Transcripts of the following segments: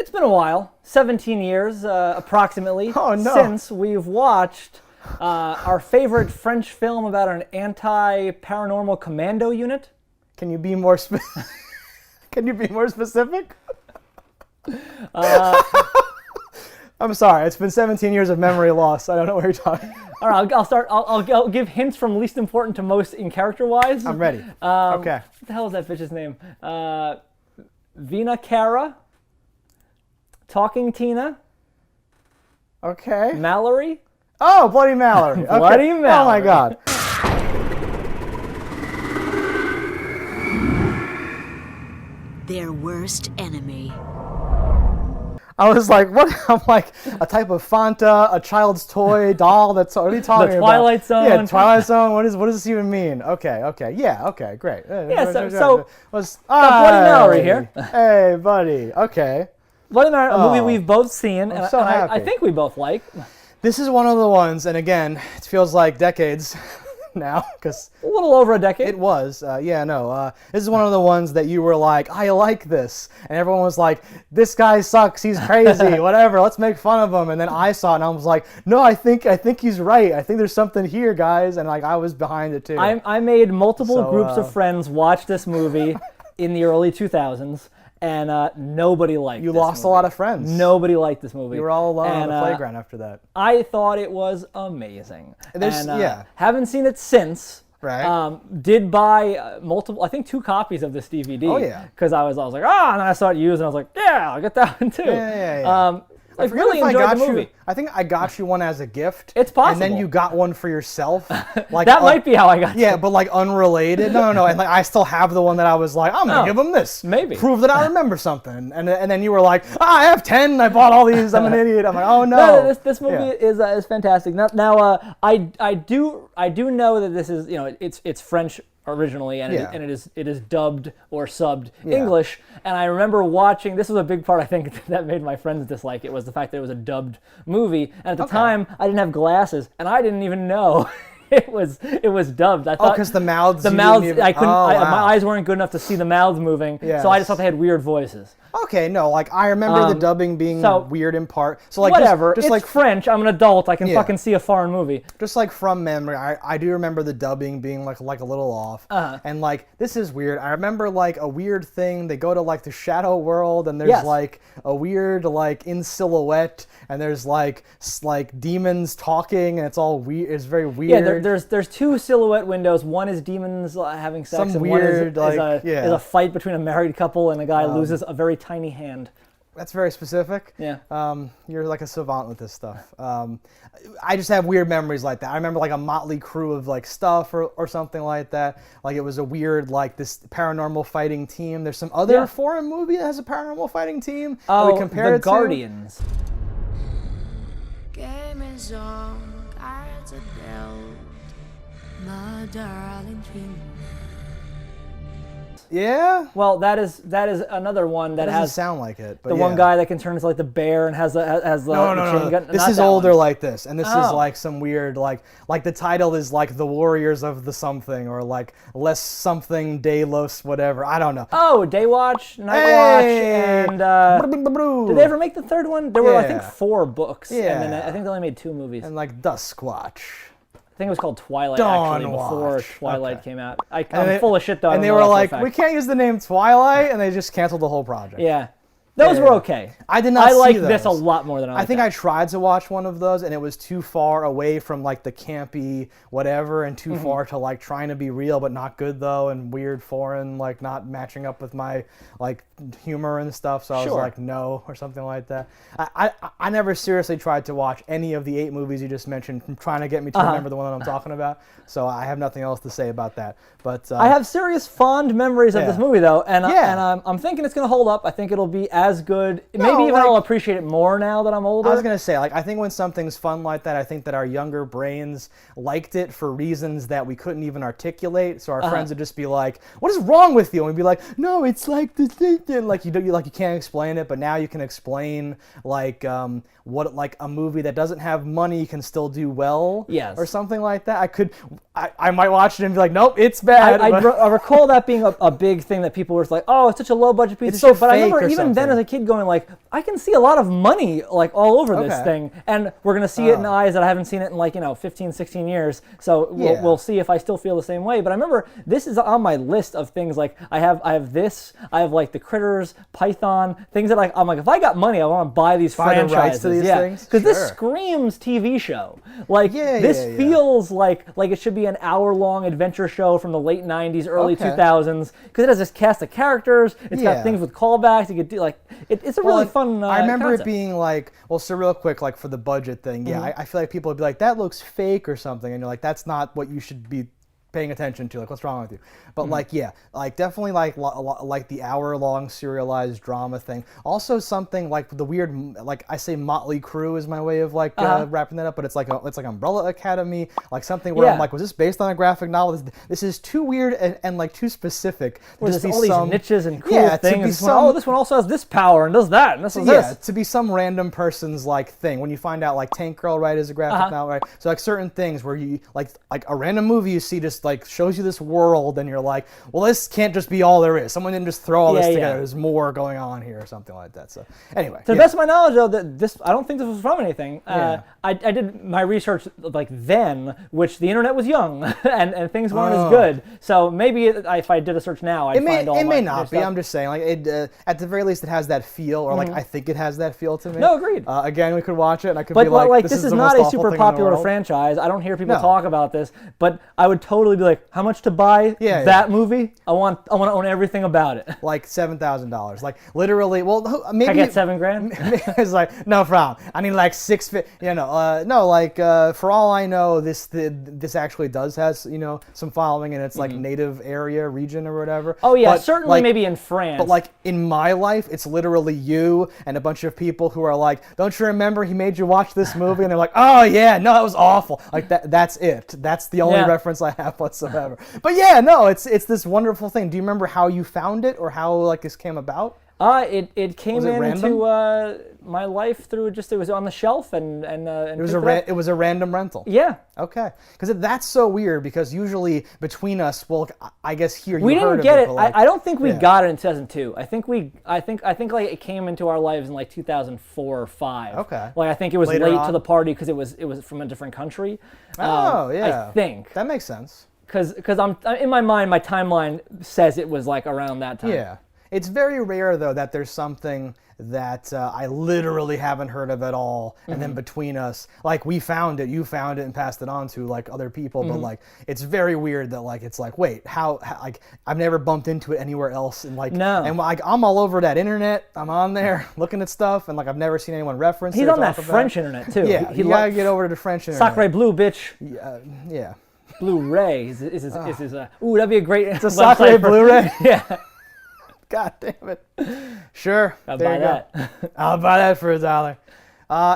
It's been a while, 17 years approximately, since we've watched our favorite French film about an anti-paranormal commando unit. Can you be more specific? I'm sorry, it's been 17 years of memory loss. I don't know what you're talking. All right, I'll start. I'll give hints from least important to most in character-wise. I'm ready. Okay. What the hell is that bitch's name? Vena Cara. Talking Tina. Okay. Mallory. Oh, Bloody Mallory. Okay. Bloody Mallory. Oh my God. Their worst enemy. I was like, what? I'm like, a type of Fanta, a child's toy, doll. What are you talking about? The Twilight Zone. Yeah, Twilight Zone. What does this even mean? Okay. Yeah, okay, great. Yeah, so got Bloody Mallory here. Hey, buddy. Okay. Bloody Mallory, a movie we've both seen, and, so happy. I think we both like. This is one of the ones, and again, it feels like decades now, because a little over a decade. It was. This is one of the ones that you were like, I like this, and everyone was like, this guy sucks, he's crazy, whatever, let's make fun of him. And then I saw it, and I was like, no, I think he's right. I think there's something here, guys, and like I was behind it too. I made multiple groups of friends watch this movie in the early 2000s. And nobody liked it. You lost a lot of friends. Nobody liked this movie. You were all alone on the playground after that. I thought it was amazing. Yeah. Haven't seen it since. Right. Did buy multiple, I think 2 copies of this DVD. Oh, yeah. Because I was like, and then I saw it used, and I was like, yeah, I'll get that one too. Yeah. I really enjoyed the movie. I think I got you one as a gift. It's possible. And then you got one for yourself. Like that might be how I got it. Yeah, but like unrelated. No. And like I still have the one that I was like, I'm going to give him this. Maybe. Prove that I remember something. And then you were like, I have 10. I bought all these. I'm an idiot. I'm like, oh no. This movie is fantastic. Now I do know that this is, it's French originally, and it is dubbed or subbed English. And I remember watching. This was a big part, I think, that made my friends dislike it, was the fact that it was a dubbed movie. And at the time, I didn't have glasses, and I didn't even know it was dubbed. I thought because the mouths. I couldn't. My eyes weren't good enough to see the mouths moving, so I just thought they had weird voices. Okay, no, like I remember the dubbing being weird in part. So like whatever, just it's like French. I'm an adult. I can fucking see a foreign movie. Just like from memory, I do remember the dubbing being like a little off. And like this is weird. I remember like a weird thing. They go to like the shadow world, and there's like a weird like in silhouette, and there's like demons talking, and it's all weird. It's very weird. Yeah, there's 2 silhouette windows. One is demons having sex, and weird, one is a fight between a married couple, and a guy loses a very tiny hand. That's very specific. Yeah. You're like a savant with this stuff. I just have weird memories like that. I remember like a motley crew of like stuff or something like that. Like it was a weird like this paranormal fighting team. There's some other foreign movie that has a paranormal fighting team. Oh, we compare The it Guardians. Game is on, cards are dealt, my darling king. Yeah. Well, that is another one that doesn't has sound like it. But the one guy that can turn into like the bear and has the chain gun. This is older like this, and this is like some weird like the title is like The Warriors of the something, or like Les something de los whatever. I don't know. Oh, Daywatch, Nightwatch, and did they ever make the third one? There were I think 4 books, and then I think they only made 2 movies. And like Duskwatch. I think it was called Twilight actually before Twilight came out. I'm full of shit though. And they were like, we can't use the name Twilight, and they just canceled the whole project. Yeah. Those were okay. I did not see like those. this a lot more than I think I tried to watch one of those, and it was too far away from like the campy whatever, and too far to like trying to be real but not good though, and weird foreign, like not matching up with my like humor and stuff. So I was like no, or something like that. I never seriously tried to watch any of the 8 movies you just mentioned, from trying to get me to remember the one that I'm talking about. So I have nothing else to say about that. But I have serious fond memories of this movie though, and I'm thinking it's gonna hold up. I think it'll be as good. Maybe even I'll appreciate it more now that I'm older. I was gonna say, like, I think when something's fun like that, I think that our younger brains liked it for reasons that we couldn't even articulate. So our friends would just be like, "What is wrong with you?" And we'd be like, "No, it's like this thing." Like you can't explain it, but now you can explain like what like a movie that doesn't have money can still do well, or something like that. I might watch it and be like, "Nope, it's bad." I recall that being a big thing that people were like, "Oh, it's such a low budget piece of shit." But I remember even then as a kid going like, I can see a lot of money like all over this thing, and we're gonna see it in eyes that I haven't seen it in like 15, 16 years. So we'll see if I still feel the same way. But I remember this is on my list of things like I have this, I have like the Critters, Python, things that I'm like if I got money I want to buy these franchises. The rights to these things? Because this screams TV show. Like this feels like it should be an hour-long adventure show from the late 90s, early 2000s. Because it has this cast of characters. It's got things with callbacks. You could do like it's a really fun. I remember concept. it being like, so real quick, like for the budget thing. Yeah, I feel like people would be like, that looks fake or something, and you're like, that's not what you should be paying attention to, like what's wrong with you? But like definitely like the hour-long serialized drama thing. Also something like the weird, like I say Motley Crue is my way of like wrapping that up, but it's like Umbrella Academy, like something where I'm like, was this based on a graphic novel? This is too weird and like too specific. Where there's all these niches and cool things. This one also has this power and does that and this is this. To be some random person's like thing. When you find out like Tank Girl, right, is a graphic novel, right? So like certain things where you like a random movie you see just like shows you this world and you're like, well, this can't just be all there is. Someone didn't just throw all this together. There's more going on here or something like that. So anyway, to the best of my knowledge, though, I don't think this was from anything. I did my research like then, which the internet was young and things weren't as good. So maybe if I did a search now, I'd find all it my may not be. stuff. I'm just saying, like at the very least, it has that feel, or like I think it has that feel to me. No, agreed. Again, we could watch it, and I could but be like, this is not a super popular franchise. I don't hear people talk about this, but I would totally be like, how much to buy that movie? I want to own everything about it. Like $7,000, like literally. Well, maybe I get $7,000. It's like no problem. I need like no, like for all I know, this actually does has some following in its like native area, region, or whatever. Oh yeah, but, certainly like, maybe in France. But like in my life, it's literally you and a bunch of people who are like, don't you remember he made you watch this movie? And they're like, oh yeah, no, that was awful. Like that's it. That's the only reference I have whatsoever. But yeah, no, it's this wonderful thing. Do you remember how you found it or how like this came about? It came into my life through it was on the shelf and it was a random rental. Yeah. Okay. Because that's so weird because usually between us, well, I guess here we didn't get it. I don't think we got it in 2002. I think like it came into our lives in like 2004 or 5. Okay. Like I think it was Later late on? to the party because it was from a different country. I think that makes sense. Because I'm in my mind, my timeline says it was like around that time. Yeah. It's very rare, though, that there's something that I literally haven't heard of at all, and then between us, like we found it, you found it, and passed it on to like other people. But like, it's very weird that like it's like, wait, how like I've never bumped into it anywhere else, and like, and like I'm all over that internet. I'm on there looking at stuff, and like I've never seen anyone reference. He's on that French internet too. Yeah, you gotta get over to the French internet. Sacre bleu, bitch. Yeah. Blu-ray is his. Ooh, that'd be a great. It's a Sacre Blu-ray. Yeah. God damn it. Sure. I'll buy that. I'll buy that for $1.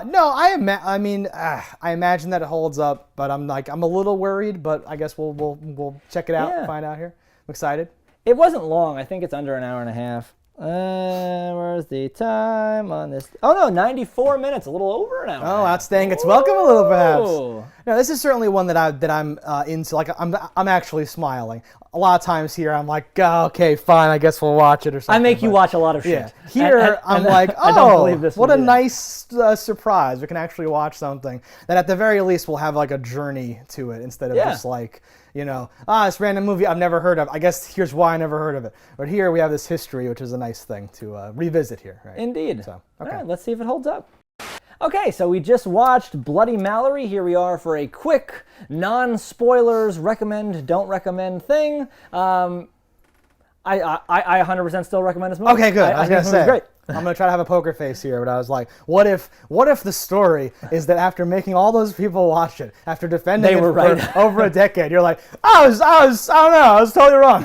No, I imagine that it holds up, but I'm a little worried, but I guess we'll check it out and find out here. I'm excited. It wasn't long. I think it's under an hour and a half. Where's the time on this? Oh no, 94 minutes, a little over an hour. Oh, outstanding. It's welcome a little, perhaps. No, this is certainly one that I'm into. Like I'm actually smiling. A lot of times here, I'm like, oh, okay, fine, I guess we'll watch it or something. I make you watch a lot of shit. Yeah. Here, I'm like, oh, I don't believe this what a nice surprise. We can actually watch something that at the very least will have like a journey to it instead of just like, this random movie I've never heard of. I guess here's why I never heard of it. But here we have this history, which is a nice thing to revisit here. Right? Indeed. So, okay. All right, let's see if it holds up. Okay, so we just watched Bloody Mallory. Here we are for a quick, non-spoilers, recommend, don't recommend thing. I 100% still recommend this movie. Okay, good. I was going to say. Great. I'm going to try to have a poker face here, but I was like, what if the story is that after making all those people watch it, after defending it for over a decade, you're like, I don't know, I was totally wrong.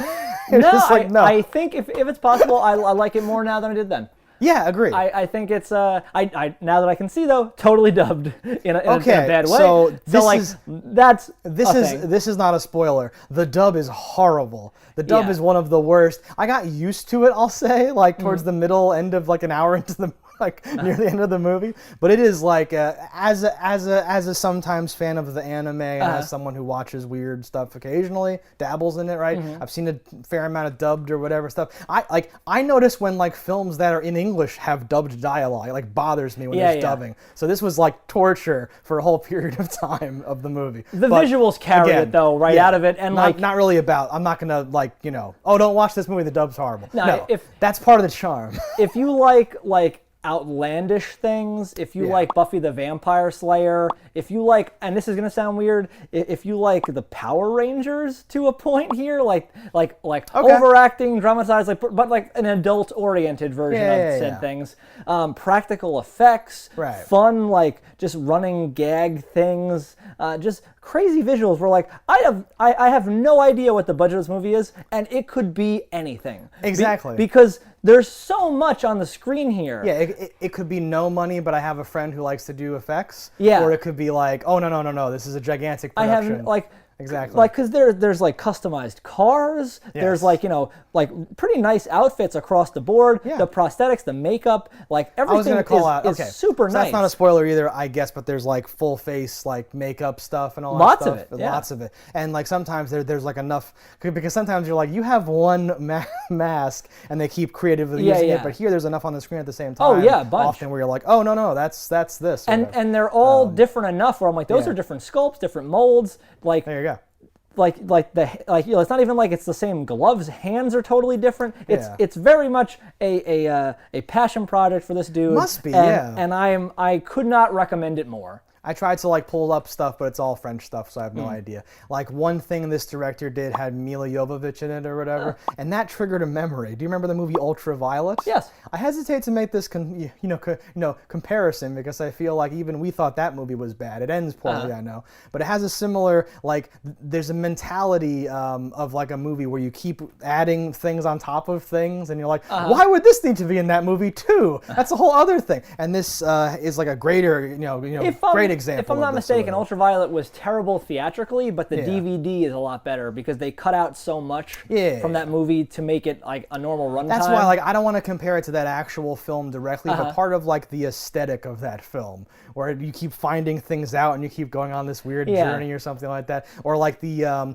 No, I think if it's possible, I like it more now than I did then. Yeah, agree. I think it's now that I can see though, totally dubbed in a bad way. So this is not a spoiler. The dub is horrible. The dub is one of the worst. I got used to it, I'll say, like towards the middle end of like an hour into the like near the end of the movie. But it is like as a sometimes fan of the anime and as someone who watches weird stuff occasionally, dabbles in it, right? I've seen a fair amount of dubbed or whatever stuff. I notice when like films that are in English have dubbed dialogue. It like bothers me when there's dubbing. So this was like torture for a whole period of time of the movie. The visuals carry it though, right out of it, and not really about. I'm not gonna like don't watch this movie. The dub's horrible. No, if that's part of the charm. If you like outlandish things, if you like Buffy the Vampire Slayer, if you like, and this is gonna sound weird, if you like the Power Rangers to a point here, like overacting, dramatized, but like an adult-oriented version of said things, practical effects, fun, like just running gag things, just crazy visuals. Where like I have no idea what the budget of this movie is, and it could be anything. Exactly. Because there's so much on the screen here. Yeah, it could be no money, but I have a friend who likes to do effects. Yeah. Or it could be like, oh, no, this is a gigantic production. I have, like... Exactly. Like, because there's like customized cars. Yes. There's like, like pretty nice outfits across the board. Yeah. The prosthetics, the makeup, like everything is super nice. That's not a spoiler either, I guess, but there's like full face like makeup stuff and all Lots that stuff. Of it. Yeah. Lots of it. And like sometimes there's like enough, because sometimes you're like, you have one mask and they keep creatively using it, but here there's enough on the screen at the same time. Oh yeah, a bunch. Often where you're like, oh no, that's this. And they're all different enough where I'm like, those are different sculpts, different molds. Like there you go. It's not even like it's the same gloves. Hands are totally different. It's very much a passion project for this dude. Must be, and I could not recommend it more. I tried to like pull up stuff, but it's all French stuff, so I have no idea. Like one thing this director did had Mila Jovovich in it or whatever, and that triggered a memory. Do you remember the movie Ultraviolet? Yes. I hesitate to make this comparison because I feel like even we thought that movie was bad. It ends poorly, I know, but it has a similar like. There's a mentality of like a movie where you keep adding things on top of things, and you're like, why would this need to be in that movie too? That's a whole other thing. And this is like a greater, great example. If I'm not mistaken, Ultraviolet was terrible theatrically, but the DVD is a lot better because they cut out so much from that movie to make it like a normal runtime. That's why like I don't want to compare it to that actual film directly, but part of like the aesthetic of that film, where you keep finding things out and you keep going on this weird journey or something like that, or like the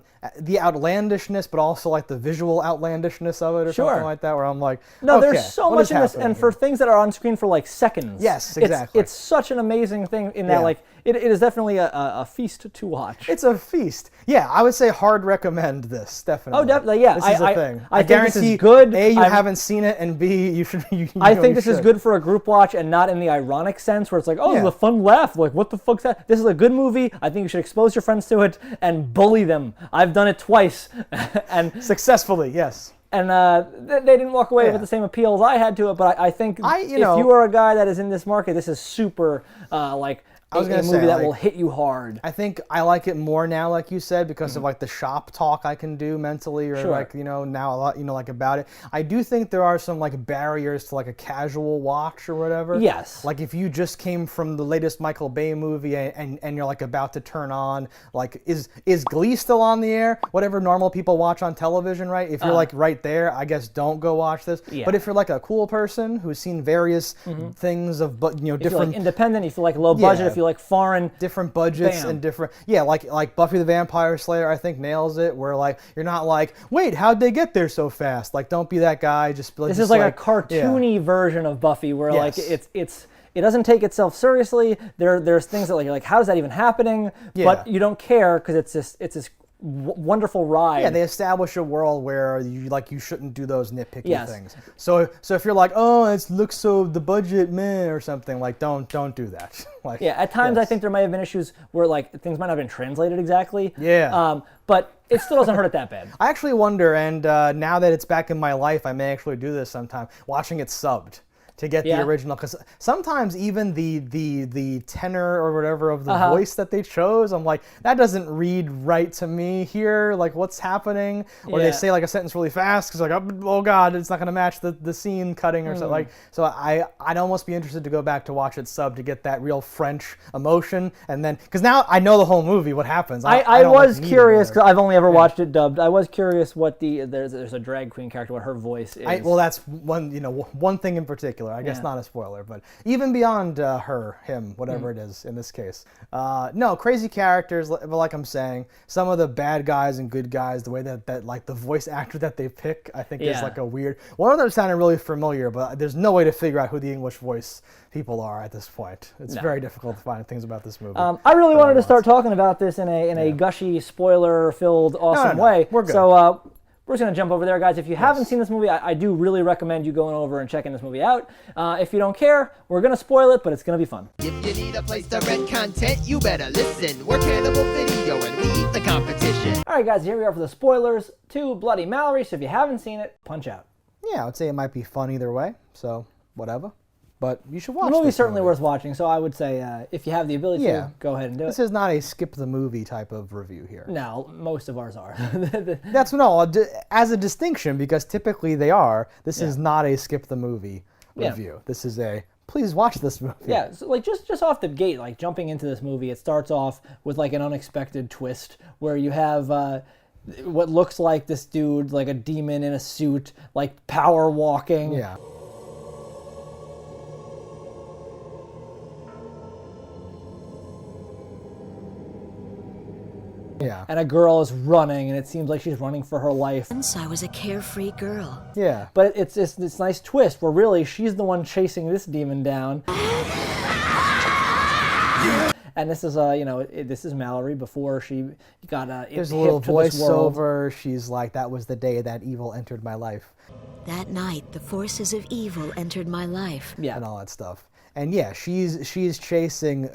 outlandishness, but also like the visual outlandishness of it or something like that, where I'm like, no, there's so much in this, and for things that are on screen for like seconds. Yes, exactly. It's such an amazing thing in that like it is definitely a feast to watch. It's a feast. Yeah, I would say hard recommend this, definitely. Oh, definitely, yeah. This is a thing. I guarantee think this is good. A, you haven't seen it, and B, you should. I think this is good for a group watch, and not in the ironic sense where it's like, oh, it's a fun laugh. Like, what the fuck's that? This is a good movie. I think you should expose your friends to it and bully them. I've done it twice, and successfully, yes. And they didn't walk away with the same appeal as I had to it. But I think if you are a guy that is in this market, this is super a movie that will hit you hard. I think I like it more now, like you said, because of like the shop talk I can do mentally, or like now a lot like about it. I do think there are some like barriers to like a casual watch or whatever. Yes. Like if you just came from the latest Michael Bay movie and you're like about to turn on, like is Glee still on the air? Whatever normal people watch on television, right? If you're like right there, I guess don't go watch this. Yeah. But if you're like a cool person who's seen various things of different, if you're like independent, if you like low budget, if you like foreign, different budgets and different, like Buffy the Vampire Slayer, I think nails it. Where like you're not like, wait, how'd they get there so fast? Like, don't be that guy. This is like a cartoony version of Buffy, where like it doesn't take itself seriously. There's things that like how is that even happening? But you don't care because it's this wonderful ride. Yeah, they establish a world where you shouldn't do those nitpicky things. So if you're like, oh, it looks so the budget meh or something, like don't do that. Like at times I think there might have been issues where like things might not have been translated exactly. Yeah. But it still doesn't hurt it that bad. I actually wonder, and now that it's back in my life, I may actually do this sometime, watching it subbed. To get the original, because sometimes even the tenor or whatever of the voice that they chose, I'm like, that doesn't read right to me here. Like, what's happening? Or they say like a sentence really fast because like, oh god, it's not going to match the scene cutting or something. Like, so I'd almost be interested to go back to watch it sub to get that real French emotion, and then because now I know the whole movie, what happens. I was curious because I've only ever watched it dubbed. I was curious what there's a drag queen character, what her voice is. Well, that's one thing in particular. particular. I guess not a spoiler, but even beyond him, whatever it is in this case. No, crazy characters, but like I'm saying, some of the bad guys and good guys, the way that like the voice actor that they pick, I think is like a weird... One of them sounded really familiar, but there's no way to figure out who the English voice people are at this point. It's very difficult to find things about this movie. I really wanted to start talking about this in a gushy, spoiler-filled, awesome way. We're good. So we're just going to jump over there, guys. If you haven't seen this movie, I do really recommend you going over and checking this movie out. If you don't care, we're going to spoil it, but it's going to be fun. If you need a place to rent content, you better listen. We're Cannibal Video and we eat the competition. All right, guys, here we are for the spoilers to Bloody Mallory. So if you haven't seen it, punch out. Yeah, I would say it might be fun either way, so whatever. But you should watch The movie's certainly worth watching, so I would say if you have the ability to, go ahead and do it. This is not a skip the movie type of review here. No, most of ours are. That's as a distinction, because typically they are. This is not a skip the movie review. This is a please watch this movie. Yeah, so like just off the gate, like jumping into this movie, it starts off with like an unexpected twist where you have what looks like this dude, like a demon in a suit, like power walking. Yeah. Yeah. And a girl is running, and it seems like she's running for her life. Once I was a carefree girl. Yeah. But it's this nice twist where really she's the one chasing this demon down. And this is this is Mallory before she got There's a little voiceover. She's like, "That was the day that evil entered my life." That night, the forces of evil entered my life. Yeah. And all that stuff. And yeah, she's chasing,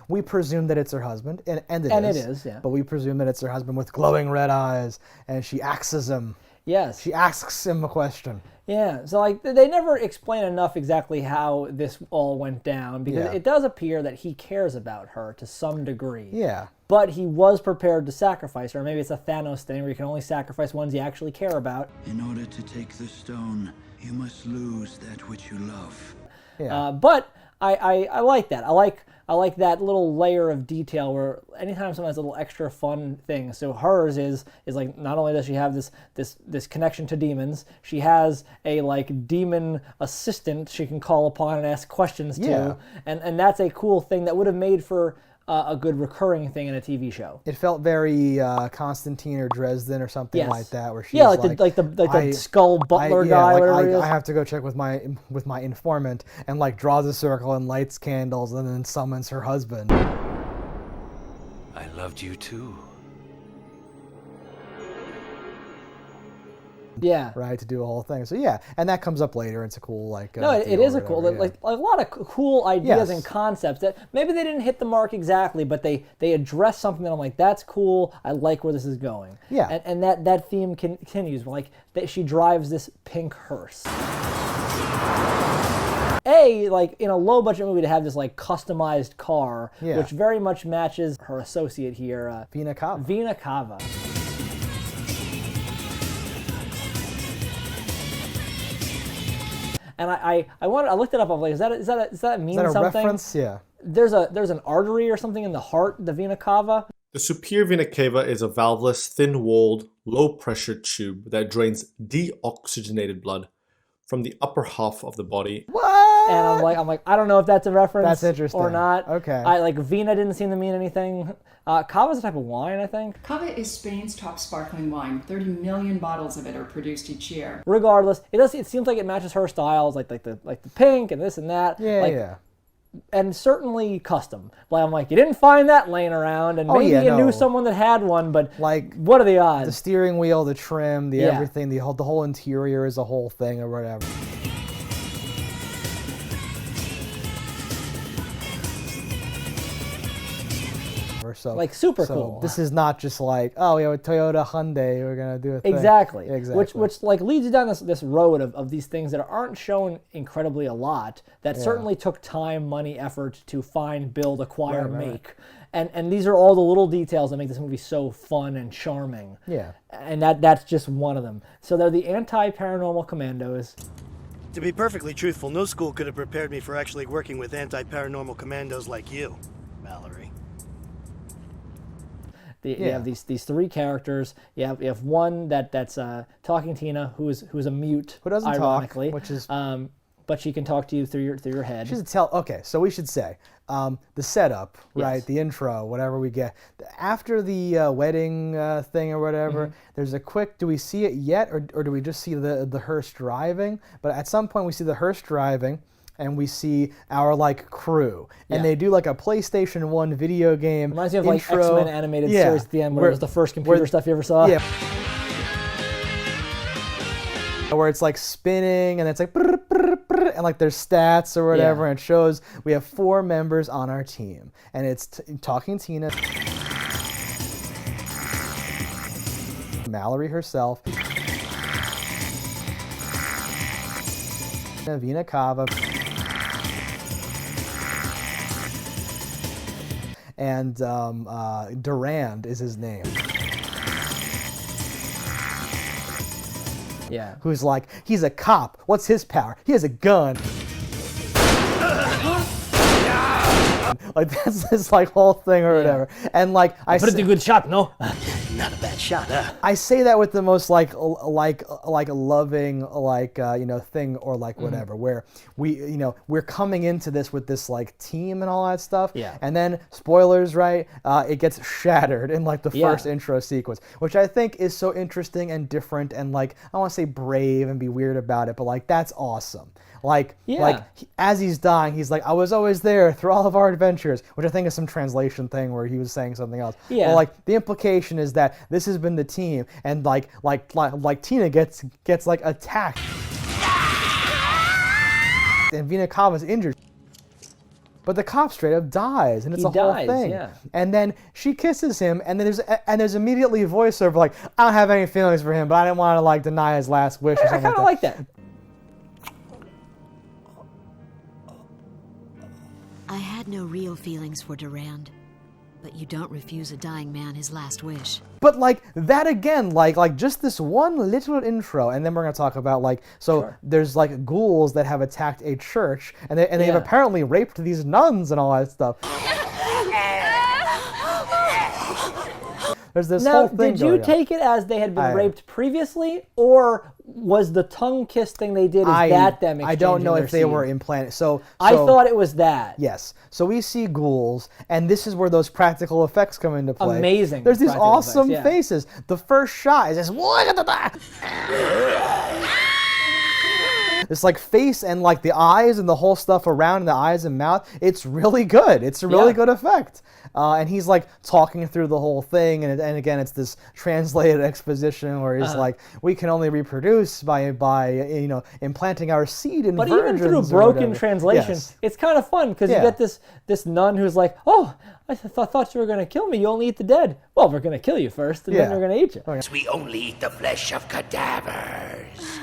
we presume that it's her husband, and it is. Yeah. But we presume that it's her husband with glowing red eyes, and she asks him. Yes. She asks him a question. Yeah, so like they never explain enough exactly how this all went down, because it does appear that he cares about her to some degree. Yeah. But he was prepared to sacrifice her. Maybe it's a Thanos thing where you can only sacrifice ones you actually care about. In order to take the stone, you must lose that which you love. Yeah. But I like that. I like that little layer of detail where anytime someone has a little extra fun thing. So hers is like, not only does she have this connection to demons, she has a like demon assistant she can call upon and ask questions to, and that's a cool thing that would have made for a good recurring thing in a TV show. It felt very Constantine or Dresden or something like that, where she's like the skull butler guy. Whatever he is. I have to go check with my informant, and like draws a circle and lights candles and then summons her husband. I loved you too. Yeah. Right, to do a whole thing. So yeah, and that comes up later. It's a cool like. No, it is a cool, like a lot of cool ideas and concepts that maybe they didn't hit the mark exactly, but they address something that I'm like, that's cool. I like where this is going. Yeah. And that theme continues. Like she drives this pink hearse. Like in a low budget movie to have this like customized car, which very much matches her associate here, Vena Cava. Vena Cava. And I looked it up. I'm like, does that mean something? Is that a reference? Yeah. There's an artery or something in the heart, the Vena Cava. The superior vena cava is a valveless, thin-walled, low-pressure tube that drains deoxygenated blood from the upper half of the body. What? And I'm like, I don't know if that's a reference. That's interesting. Or not. Okay. Vena didn't seem to mean anything. Cava is a type of wine, I think. Cava is Spain's top sparkling wine. 30 million bottles of it are produced each year. Regardless, it seems like it matches her styles, like the pink and this and that. Yeah. And certainly custom. But I'm like, you didn't find that laying around, and maybe you knew someone that had one, but like, what are the odds? The steering wheel, the trim, the everything, the whole interior is a whole thing or whatever. So, like super cool. This is not just like, oh, we have a Toyota Hyundai, we're gonna do a thing. Exactly. Exactly. Which like leads you down this road of these things that aren't shown incredibly a lot, that certainly took time, money, effort to find, build, acquire, make. And these are all the little details that make this movie so fun and charming. Yeah. And that's just one of them. So they're the anti-paranormal commandos. To be perfectly truthful, no school could have prepared me for actually working with anti-paranormal commandos like you, Mallory. You have these three characters. You have one that's talking Tina, who's a mute, who doesn't ironically, talk, which is but she can talk to you through your head. She's okay, so we should say the setup, right? Yes. The intro, whatever we get after the wedding thing or whatever. There's a quick. Do we see it yet, or do we just see the hearse driving? But at some point we see the hearse driving, and we see our like crew, and they do like a PlayStation 1 video game. Reminds me of intro. like X-Men animated series at the end, where it was the first computer stuff you ever saw. Yeah. Where it's like spinning and it's like brr, brr, brr, and like there's stats or whatever, and it shows we have 4 members on our team, and it's Talking Tina, Mallory herself, Vena, Cava, and Durand is his name. Yeah. Who's like, he's a cop. What's his power? He has a gun. Like that's this like whole thing or whatever. And like pretty good shot, no? Not a bad shot, huh? I say that with the most like loving like thing or like whatever, where we're coming into this with this like team and all that stuff. Yeah. And then spoilers, right? It gets shattered in like the first intro sequence, which I think is so interesting and different and like I want to say brave and be weird about it, but like that's awesome. Like as he's dying, he's like, I was always there through all of our adventures, which I think is some translation thing where he was saying something else. Yeah. Well, like the implication is that this has been the team, and like Tina gets like attacked, and Vena Cava's injured. But the cop straight up dies, and it's a whole thing. Yeah. And then she kisses him, and then there's immediately a voiceover like, I don't have any feelings for him, but I didn't want to like deny his last wish or something. I kind of like that. I had no real feelings for Durand, but you don't refuse a dying man his last wish. But like that again, like just this one little intro, and then we're gonna talk about like there's like ghouls that have attacked a church, and they've apparently raped these nuns and all that stuff. There's this whole thing. Did you take it as they had been raped previously, or was the tongue kiss thing they did? Them exchanging I don't know if they seed? were implanted. So I thought it was that. Yes. So we see ghouls, and this is where those practical effects come into play. Amazing. There's these awesome effects, faces. The first shot is just this like face and like the eyes and the whole stuff around the eyes and mouth. It's really good. It's a really good effect. And he's like talking through the whole thing, and again, it's this translated exposition where he's like, "We can only reproduce by implanting our seed in virgins." But even through broken translation, it's kind of fun because you get this nun who's like, "Oh, I thought you were going to kill me. You only eat the dead." Well, we're going to kill you first, and then we're going to eat you. We only eat the flesh of cadavers.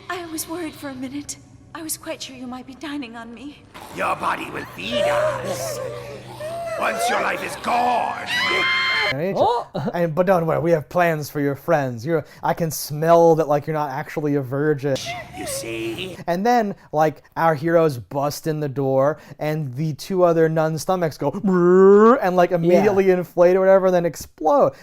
I was worried for a minute. I was quite sure you might be dining on me. Your body will feed us. Once your life is gone. But don't worry, we have plans for your friends. I can smell that like you're not actually a virgin. You see? And then like our heroes bust in the door, and the 2 other nuns' stomachs go and like immediately inflate or whatever, and then explode.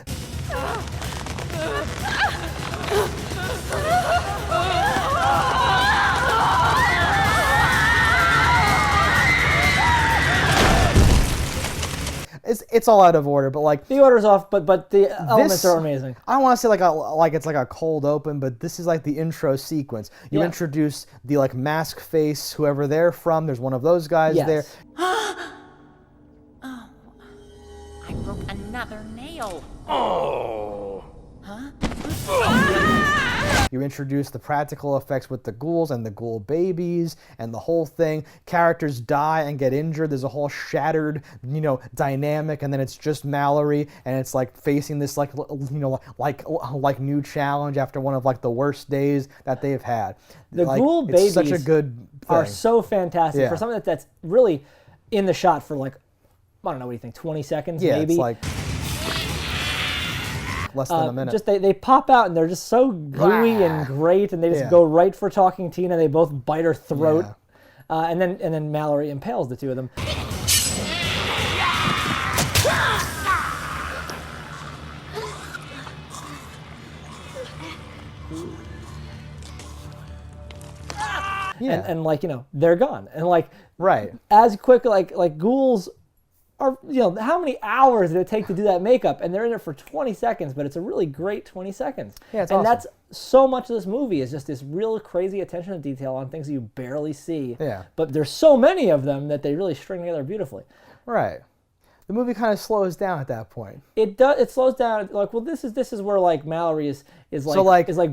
It's all out of order, but like the order's off, but the elements are amazing. I don't want to say like it's like a cold open, but this is like the intro sequence. You introduce the like mask face, whoever they're from. There's one of those guys there. Oh, I broke another nail. Oh. Huh? You introduce the practical effects with the ghouls and the ghoul babies and the whole thing. Characters die and get injured. There's a whole shattered, dynamic, and then it's just Mallory, and it's like facing this like new challenge after one of like the worst days that they've had. The ghoul babies such a good thing. Are so fantastic for something that's really in the shot for like, I don't know, what do you think, 20 seconds maybe? It's like less than a minute. Just they pop out and they're just so gooey and great, and they just go right for Talking Tina. They both bite her throat, and then Mallory impales the 2 of them. Yeah. and like, you know, they're gone. And like, right. as quick, like ghouls are, you know, how many hours did it take to do that makeup? And they're in it for 20 seconds, but it's a really great 20 seconds. Yeah, it's and awesome. that's so much of this movie is just this real crazy attention to detail on things that you barely see. Yeah. But there's so many of them that they really string together beautifully. Right. The movie kind of slows down at that point. It does. It slows down. Like, well, this is where like Mallory is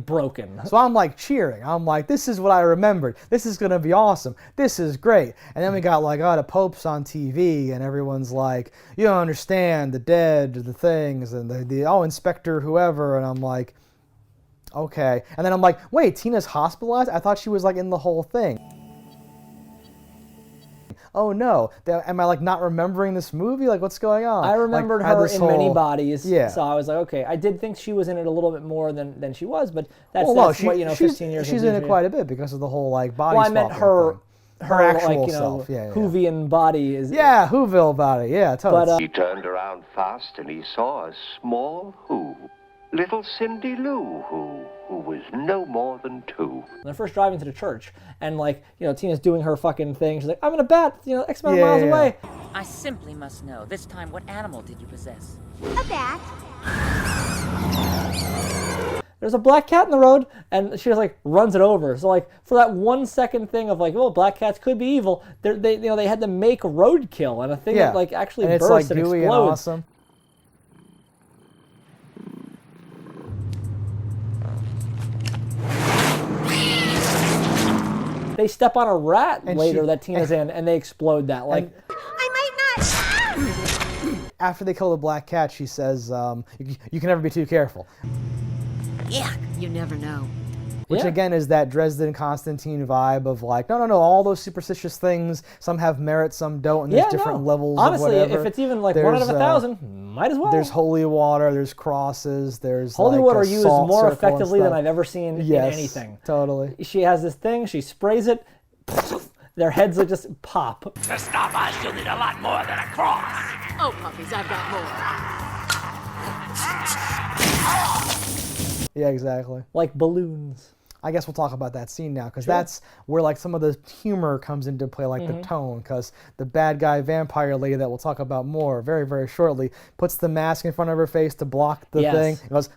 broken. So I'm like cheering. I'm like, this is what I remembered. This is gonna be awesome. This is great. And then we got like, the Pope's on TV, and everyone's like, you don't understand the dead, the things, and the Inspector whoever. And I'm like, okay. And then I'm like, wait, Tina's hospitalized? I thought she was like in the whole thing. Oh no, am I like not remembering this movie? Like, what's going on? I remembered like, her in many bodies. Yeah. So I was like, okay. I did think she was in it a little bit more than she was, but that's, well, no, that's what, you know, 15 years. She's in it quite a bit because of the whole like body. Well, I meant her actual like, you self. know, Yeah. Whovian body is. Yeah, Whoville body. Yeah, totally. But, He turned around fast and he saw a small Who. Little Cindy Lou who was no more than 2. When they're first driving to the church, and like, you know, Tina's doing her fucking thing. She's like, I'm in a bat, you know, X amount of miles away. I simply must know. This time, what animal did you possess? A bat. There's a black cat in the road, and she just like runs it over. So like for that 1 second thing of like, well, black cats could be evil. They had to make roadkill and a thing that like actually and bursts it's like and gooey explodes. and awesome. They step on a rat And later that Tina's in, and they explode that. Like, I might not. After they kill the black cat, she says, you can never be too careful. Yeah, you never know. Which again is that Dresden Constantine vibe of like, no, all those superstitious things, some have merit, some don't, and there's different levels honestly, of whatever. if it's even like 1 out of 1,000, might as well. There's holy water, there's crosses, there's holy like water a used salt more circle effectively and than stuff. I've ever seen in anything. Totally. She has this thing, she sprays it, their heads like just pop. To stop us, you'll need a lot more than a cross. Oh, puppies, I've got more. Yeah, exactly. Like balloons. I guess we'll talk about that scene now, because that's where like some of the humor comes into play, like the tone, because the bad guy vampire lady that we'll talk about more very, very shortly puts the mask in front of her face to block the thing. It goes,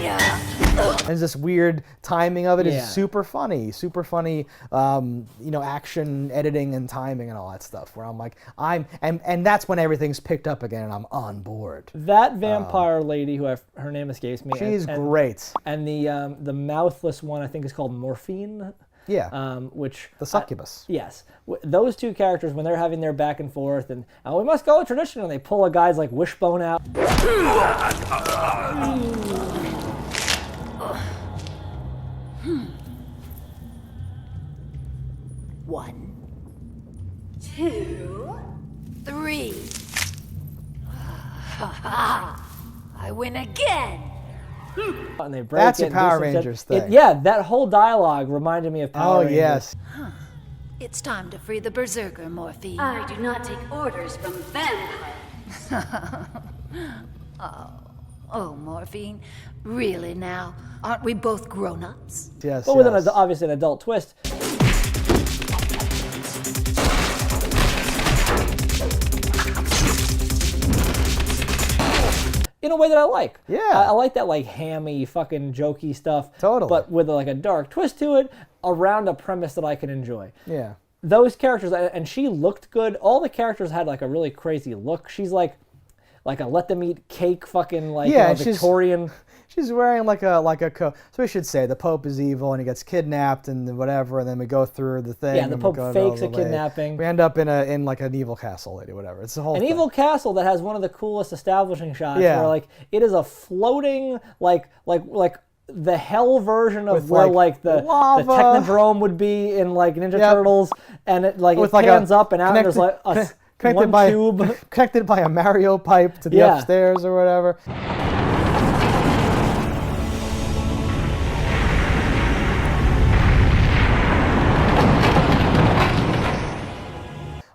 Yeah. And there's this weird timing of it. It's super funny, action editing and timing and all that stuff. Where I'm like, and that's when everything's picked up again, and I'm on board. That vampire lady, her name escapes me. She's great. And the mouthless one, I think, is called Morphine. Yeah. Which the succubus. Yes. Those two characters, when they're having their back and forth, and we must go with tradition, and they pull a guy's like wishbone out. 1, 2, 3. I win again. And they break That's it a Power Rangers thing. That whole dialogue reminded me of Power Rangers. Yes. It's time to free the berserker, Morphine. I do not take orders from vampires. Oh, Morphine. Really now? Aren't we both grown-ups? Yes. But with obviously an adult twist. In a way that I like. Yeah. I like that like hammy, fucking jokey stuff. Totally. But with like a dark twist to it, around a premise that I can enjoy. Yeah. Those characters, and she looked good. All the characters had like a really crazy look. She's like a let them eat cake fucking like Victorian. She's wearing like a coat. So we should say the Pope is evil and he gets kidnapped and whatever, and then we go through the thing. Yeah, the Pope fakes a kidnapping. We end up in like an evil castle lady, whatever. It's the whole an thing. Evil castle that has one of the coolest establishing shots. Yeah. Where like it is a floating like the hell version of with where the lava. Technodrome would be in like Ninja Turtles, and it with it pans up and out. And there's like one tube connected by a Mario pipe to the upstairs or whatever.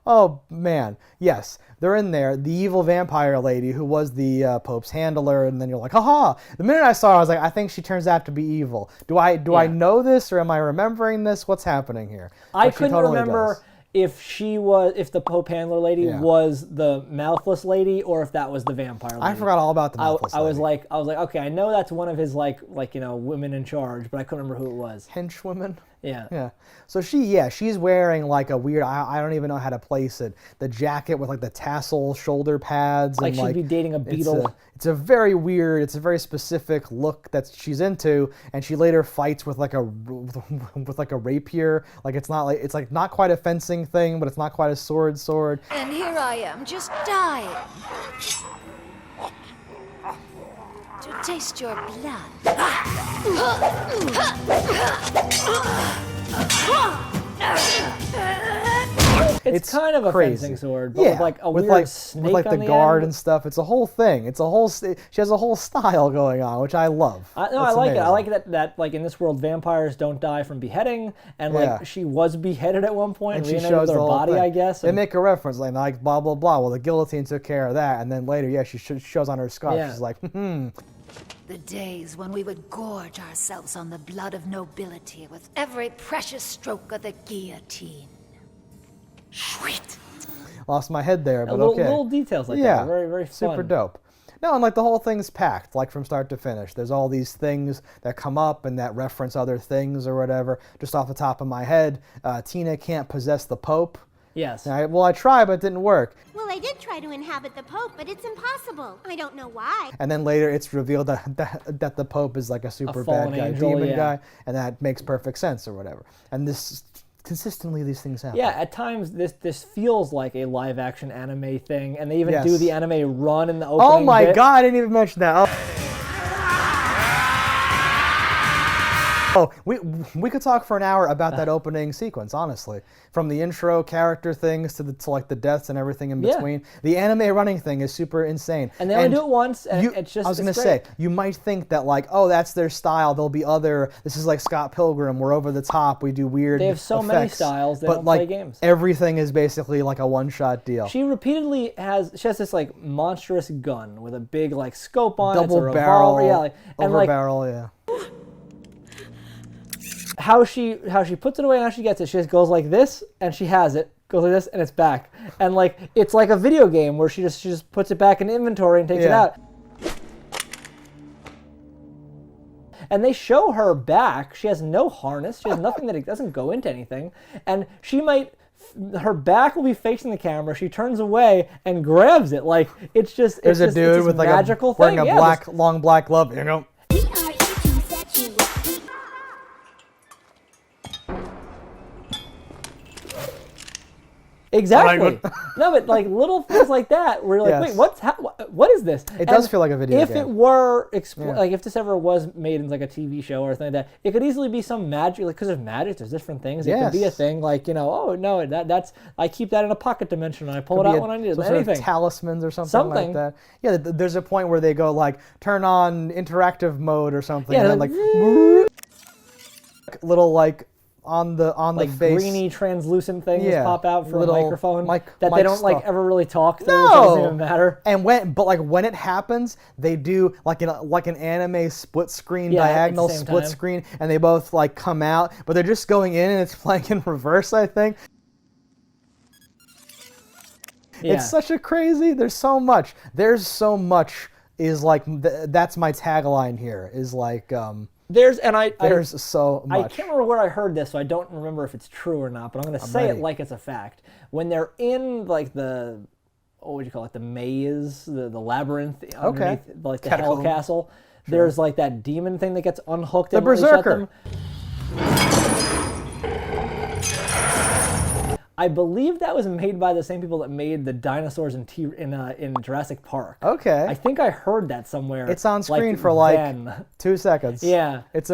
Oh, man. Yes, they're in there. The evil vampire lady who was the Pope's handler, and then you're like, haha. The minute I saw her, I was like, I think she turns out to be evil. Do I know this, or am I remembering this? What's happening here? I couldn't remember if the Pope handler lady was the mouthless lady, or if that was the vampire lady. I forgot all about the mouthless lady. I was like, okay, I know that's one of his like women in charge, but I couldn't remember who it was. Henchwomen? Yeah. Yeah. So she's wearing like a weird, I don't even know how to place it, the jacket with like the tassel shoulder pads. Like and she'd be dating a beetle. It's a very weird, it's a very specific look that she's into, and she later fights with like a rapier. Like it's like not quite a fencing thing, but it's not quite a sword. And here I am, just dying. To taste your blood. It's kind of a crazy. fencing sword, but with like a weird snake with like on the guard end. and stuff. It's a whole thing. She has a whole style going on, which I love. I like it. I like that like in this world, vampires don't die from beheading, and like she was beheaded at one point, and she reunited shows with her the whole body, thing. I guess. They make a reference like blah blah blah. Well, the guillotine took care of that, and then later, she shows on her scarf. Yeah. She's like, The days when we would gorge ourselves on the blood of nobility with every precious stroke of the guillotine. Sweet. Lost my head there, but little details like that. Very, very fun. Super dope. No, and like the whole thing's packed, like from start to finish. There's all these things that come up and that reference other things or whatever. Just off the top of my head, Tina can't possess the Pope. Yes. I tried, but it didn't work. Well, I did try to inhabit the Pope, but it's impossible. I don't know why. And then later it's revealed that the Pope is like a super bad guy, angel, demon guy, and that makes perfect sense or whatever. And consistently these things happen. Yeah, at times this feels like a live action anime thing, and they even do the anime run in the opening. Oh my god, I didn't even mention that. Oh, we could talk for an hour about that opening sequence, honestly. From the intro character things to like the deaths and everything in between. The anime running thing is super insane. And they only do it once, and it's just I was going to say, you might think that like, oh, that's their style. There'll be this is like Scott Pilgrim, we're over the top, we do weird They have so effects. many styles, they don't play games. Everything is basically like a one-shot deal. She repeatedly has this like monstrous gun with a big like scope on it. Double barrel, over barrel, yeah. How she puts it away and how she gets it, she just goes like this and she has it, goes like this and it's back. And like it's like a video game where she just puts it back in inventory and takes it out. And they show her back. She has no harness. She has nothing that it doesn't go into anything. And her back will be facing the camera. She turns away and grabs it. Like it's just There's a dude with like magical wearing thing. a long black glove. You know. Exactly. No, but like little things like that, where you're like, wait, what is this? It does feel like a video game. If it were, like if this ever was made in like a TV show or something like that, it could easily be some magic, like because there's magic, there's different things. It could be a thing, like oh no, that's I keep that in a pocket dimension and I pull it out when I need it. Anything. Sort of talismans or something like that. Yeah, there's a point where they go like turn on interactive mode or something, and then like little like on the face, greeny translucent things pop out for a microphone that mic they don't stuff. like ever really talk through. So it doesn't even matter. And when it happens, they do like an anime split screen, diagonal split screen, and they both like come out, but they're just going in and it's playing in reverse, I think. Yeah. It's such a crazy. There's so much is like that's my tagline here is like There's so much. I can't remember where I heard this, so I don't remember if it's true or not, but I'm going to say it like it's a fact. When they're in like the, what would you call it, the maze, the labyrinth underneath like the Hell Castle, there's like that demon thing that gets unhooked. The Berserker. I believe that was made by the same people that made the dinosaurs in Jurassic Park. Okay. I think I heard that somewhere. It's on screen for like 2 seconds. Yeah. It's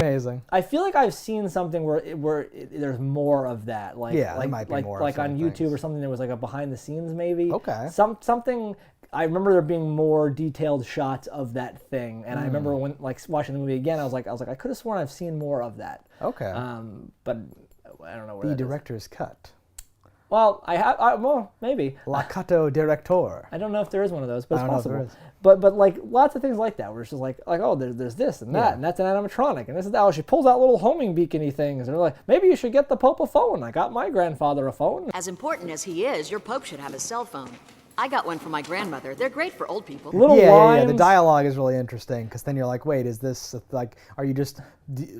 amazing. I feel like I've seen something where there's more of that. Like, Yeah, there like, might be like, more like of on certain YouTube things. or something. There was like a behind the scenes maybe. Okay. Something. I remember there being more detailed shots of that thing, and I remember when like watching the movie again, I was like, I could have sworn I've seen more of that. Okay. But I don't know where The that is. director's cut. Well, well, maybe. La Cato Director. I don't know if there is one of those, but it's I don't know if possible. there is. But like lots of things like that, where it's just like oh, there's this and that, and that's an animatronic, and this is that. Oh, she pulls out little homing beacony things, and they're like, maybe you should get the Pope a phone. I got my grandfather a phone. As important as he is, your Pope should have a cell phone. I got one for my grandmother. They're great for old people. Little Yeah. rhymes. The dialogue is really interesting because then you're like, wait, is this like, are you just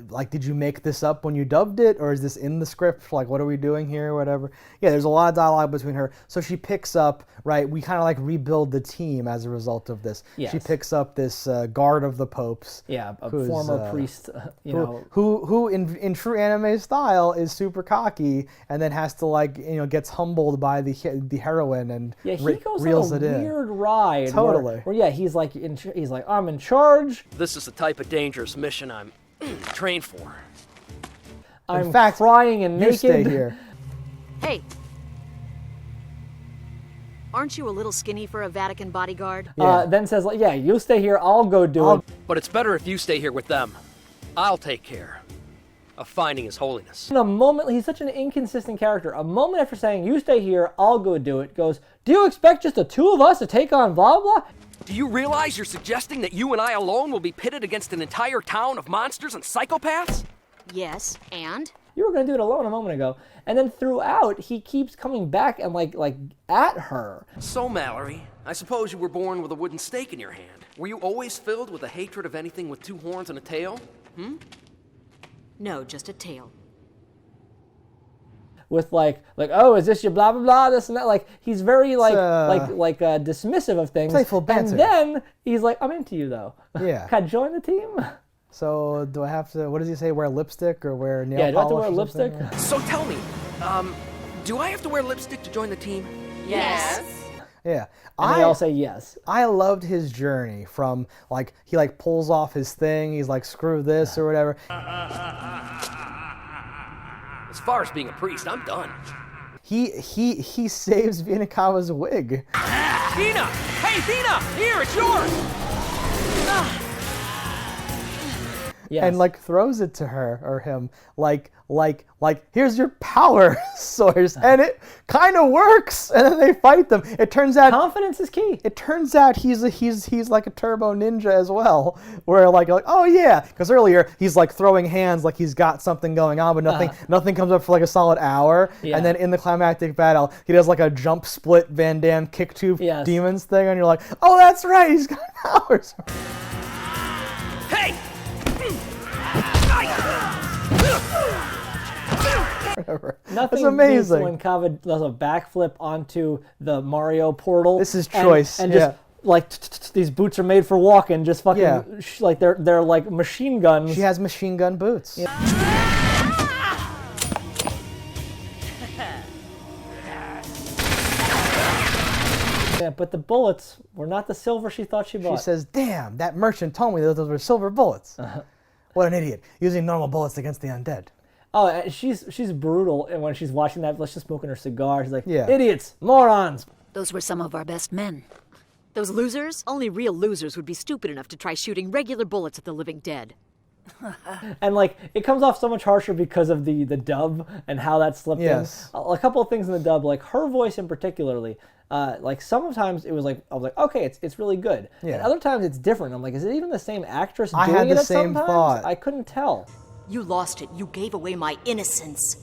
like, did you make this up when you dubbed it, or is this in the script? Like, what are we doing here, or whatever? Yeah, there's a lot of dialogue between her. So she picks up, right? We kind of like rebuild the team as a result of this. Yes. She picks up this guard of the popes. Yeah, a who's, former priest. Who in true anime style is super cocky, and then has to like gets humbled by the heroine and he goes reels on it a in. weird ride. Totally. Where he's like I'm in charge. This is the type of dangerous mission I'm trained for. I'm crying and naked. You stay here. Hey. Aren't you a little skinny for a Vatican bodyguard? Then says like, you stay here. I'll go do it. But it's better if you stay here with them. I'll take care of finding his holiness. In a moment, he's such an inconsistent character. A moment after saying, you stay here, I'll go do it, goes, do you expect just the two of us to take on blah, blah? Do you realize you're suggesting that you and I alone will be pitted against an entire town of monsters and psychopaths? Yes, and? You were going to do it alone a moment ago. And then throughout, he keeps coming back and like at her. So, Mallory, I suppose you were born with a wooden stake in your hand. Were you always filled with a hatred of anything with two horns and a tail? No, just a tail. With like, oh, is this your blah blah blah, this and that? Like he's very dismissive of things. Playful banter. And then he's like, I'm into you though. Yeah. Can I join the team? So do I have to? What does he say? Wear lipstick or wear nail polish? Yeah, do I have to polish wear or something? lipstick? So tell me, do I have to wear lipstick to join the team? Yes. Yeah. And they all say yes. I loved his journey from like he like pulls off his thing. He's like screw this or whatever. As far as being a priest, I'm done. He saves Vena Cava's wig. Vena! Hey, Vena! Here, it's yours! Yes. And like throws it to her or him like here's your power source, and it kind of works, and then they fight them. It turns out confidence is key. It turns out he's like a turbo ninja as well, where like oh yeah, because earlier he's like throwing hands like he's got something going on, but nothing comes up for like a solid hour, and then in the climactic battle he does like a jump split Van Damme kick two demons thing, and you're like, oh that's right, he's got powers. Hey! Whatever. Nothing That's amazing. beats when Cava does a backflip onto the Mario portal. This is choice. And just like these boots are made for walking. Just fucking like they're like machine guns. She has machine gun boots. Yeah. Yeah, but the bullets were not the silver she thought she bought. She says, "Damn, that merchant told me those were silver bullets." What an idiot! Using normal bullets against the undead. Oh, she's brutal, and when she's watching that, she's smoking her cigar. She's like, idiots, morons. Those were some of our best men. Those losers? Only real losers would be stupid enough to try shooting regular bullets at the living dead. And like it comes off so much harsher because of the dub and how that slipped in. A couple of things in the dub, like her voice in particularly. Like sometimes it was like I was like, okay, it's really good. Yeah. And other times it's different. I'm like, is it even the same actress I doing had the it? same Sometimes thought. I couldn't tell. You lost it. You gave away my innocence.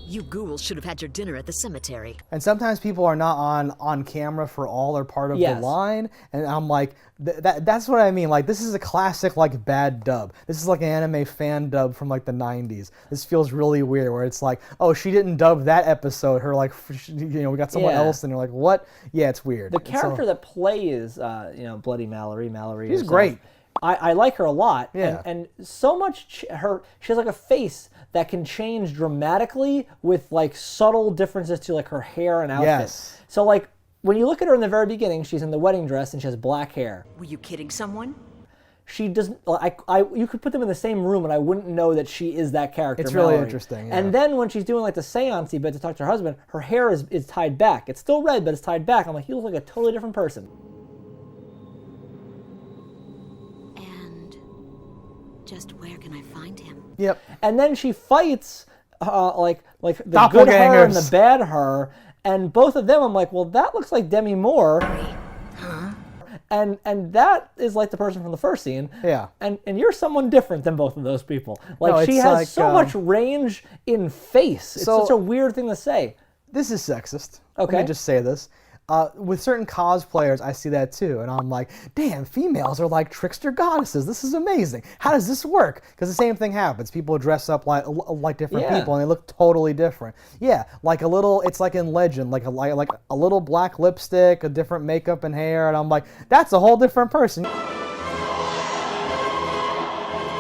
You ghouls should have had your dinner at the cemetery. And sometimes people are not on camera for all or part of the line, and I'm like, that's what I mean. Like this is a classic like bad dub. This is like an anime fan dub from like the 90s. This feels really weird, where it's like, oh, she didn't dub that episode. Her like, we got someone else, and you're like, what? Yeah, it's weird. The character that plays, Bloody Mallory. She's great. I like her a lot. Yeah. And so much she has like a face that can change dramatically with like subtle differences to like her hair and outfit. Yes. So like when you look at her in the very beginning, she's in the wedding dress and she has black hair. Were you kidding someone? she doesn't. You could put them in the same room, and I wouldn't know that she is that character. It's really Mallory. interesting. Yeah. And then when she's doing like the seance-y bit to talk to her husband, her hair is tied back. It's still red, but it's tied back. I'm like, you look like a totally different person. And just where can I find him? Yep. And then she fights like the good her and the bad her, and both of them, I'm like, well, that looks like Demi Moore. And that is like the person from the first scene. Yeah. And you're someone different than both of those people. Like, No, she it's has like, so much range in face. It's such a weird thing to say. This is sexist. Okay. Let me just say this. With certain cosplayers, I see that too, and I'm like, damn, females are like trickster goddesses. This is amazing. How does this work? Because the same thing happens. People dress up like different people, and they look totally different. Yeah, like a little. It's like in Legend, like a little black lipstick, a different makeup and hair, and I'm like, that's a whole different person.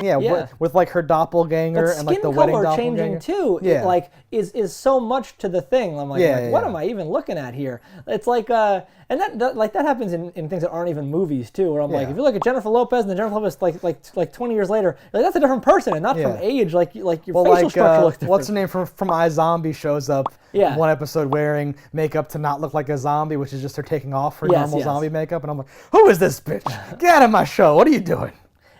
Yeah. With like her doppelganger and like the wedding doppelganger. Skin color changing too. Yeah. It, like is so much to the thing. I'm like, what am I even looking at here? It's like and that happens in things that aren't even movies too. Where I'm like, if you look at Jennifer Lopez and then Jennifer Lopez like 20 years later, like, that's a different person and not from age. Like your facial structure looks different. What's her name from iZombie shows up in one episode wearing makeup to not look like a zombie, which is just her taking off her normal zombie makeup, and I'm like, who is this bitch? Get out of my show! What are you doing?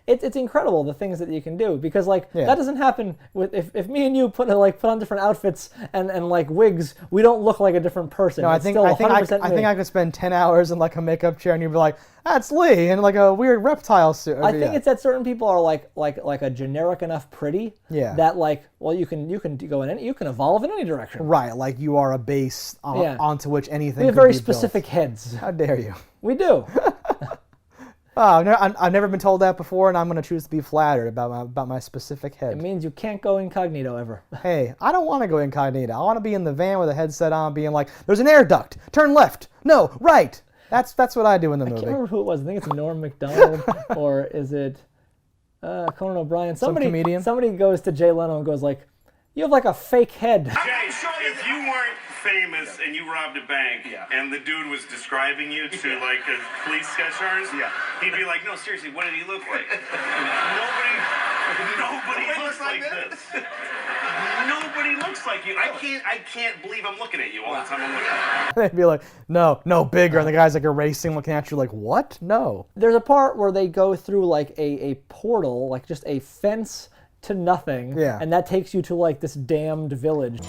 It's incredible the things that you can do, because that doesn't happen with if me and you put on different outfits and like wigs, we don't look like a different person. No, I think I could spend 10 hours in like a makeup chair and you'd be like, that's Lee in like a weird reptile suit. I think it's that certain people are like a generic enough pretty that you can go in you can evolve in any direction. Right, like you are a base onto which anything. We have very specific heads. How dare you? We do. Oh, I've never been told that before, and I'm going to choose to be flattered about my specific head. It means you can't go incognito ever. Hey, I don't want to go incognito. I want to be in the van with a headset on, being like, "There's an air duct. Turn left. No, right." That's what I do in the movie. I can't remember who it was. I think it's Norm Macdonald, or is it Conan O'Brien? Some comedian. Somebody goes to Jay Leno and goes like, "You have like a fake head." Jay, if you weren't famous and you robbed a bank and the dude was describing you to like a police sketch artist, he'd be like, no, seriously, what did he look like? Nobody looks like this. Nobody looks like you. I can't believe I'm looking at you all the time I'm looking at you. They'd be like, no, bigger. And the guy's like erasing, looking at you like, what? No. There's a part where they go through like a portal, like just a fence to nothing. Yeah. And that takes you to like this damned village.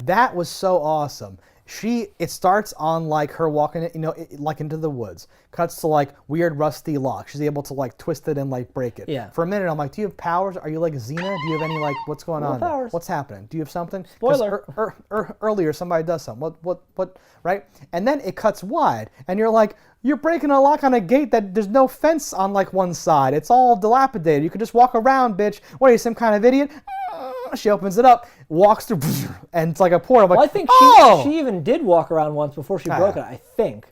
That was so awesome. It starts on like her walking, like into the woods. Cuts to like weird rusty lock. She's able to like twist it and like break it. Yeah. For a minute, I'm like, do you have powers? Are you like Xena? Do you have any like, what's going on? Powers. What's happening? Do you have something? Spoiler. Earlier, somebody does something. What? Right? And then it cuts wide, and you're like, you're breaking a lock on a gate that there's no fence on like one side. It's all dilapidated. You could just walk around, bitch. What are you, some kind of idiot? She opens it up, walks through, and it's like a portal. Well, I think she even did walk around once before she broke it, I think.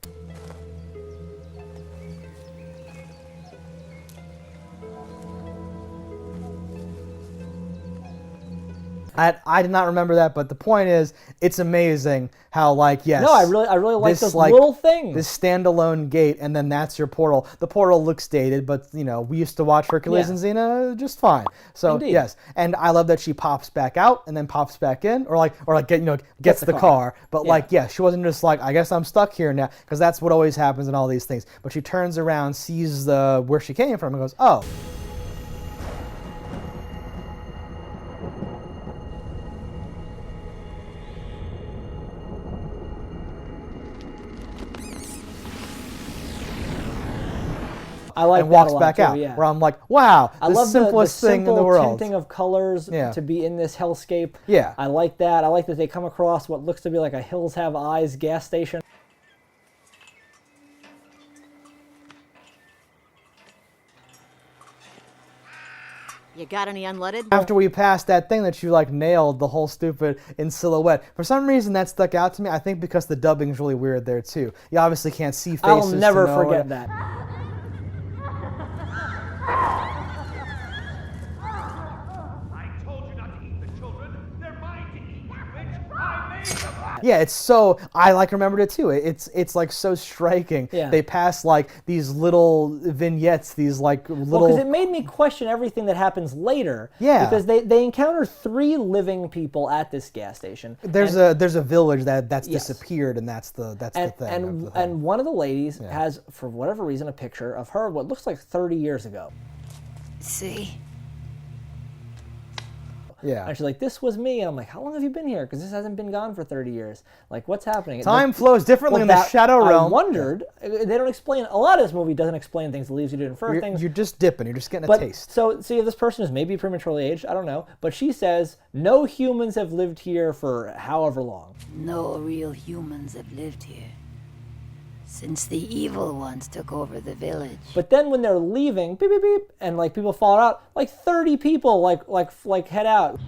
I did not remember that, but the point is, it's amazing how like No, I really like those little things. This standalone gate, and then that's your portal. The portal looks dated, but we used to watch Hercules and Xena just fine. So Indeed. yes, and I love that she pops back out and then pops back in, or gets the car. But she wasn't just like, I guess I'm stuck here now, because that's what always happens in all these things. But she turns around, sees where she came from, and goes, oh. I like and walks that a lot back too, out. yeah. Where I'm like, wow, I the love simplest thing in the world. Tinting of colors to be in this hellscape. Yeah. I like that. I like that they come across what looks to be like a Hills Have Eyes gas station. You got any unleaded? After we passed that thing that you like nailed the whole stupid in silhouette. For some reason that stuck out to me. I think because the dubbing's really weird there too. You obviously can't see faces. I'll never forget that. I told you not to eat the that. Yeah, it's so, I like remembered it too. It's like so striking. Yeah. They pass like these little vignettes, these like little... Because it made me question everything that happens later. Yeah. Because they encounter 3 living people at this gas station. There's a village that's disappeared, and that's the thing. And one of the ladies has, for whatever reason, a picture of her what looks like 30 years ago. See? Yeah. And she's like, this was me. And I'm like, how long have you been here? Because this hasn't been gone for 30 years. Like, what's happening? Time flows differently in the Shadow Realm. I wondered. They don't explain. A lot of this movie doesn't explain things. It leaves you to infer things. You're just dipping. You're just getting a taste. So you have this person who's maybe prematurely aged. I don't know. But she says, no humans have lived here for however long. No real humans have lived here since the evil ones took over the village. But then when they're leaving, beep, beep, beep, and like people fall out, like 30 people like head out.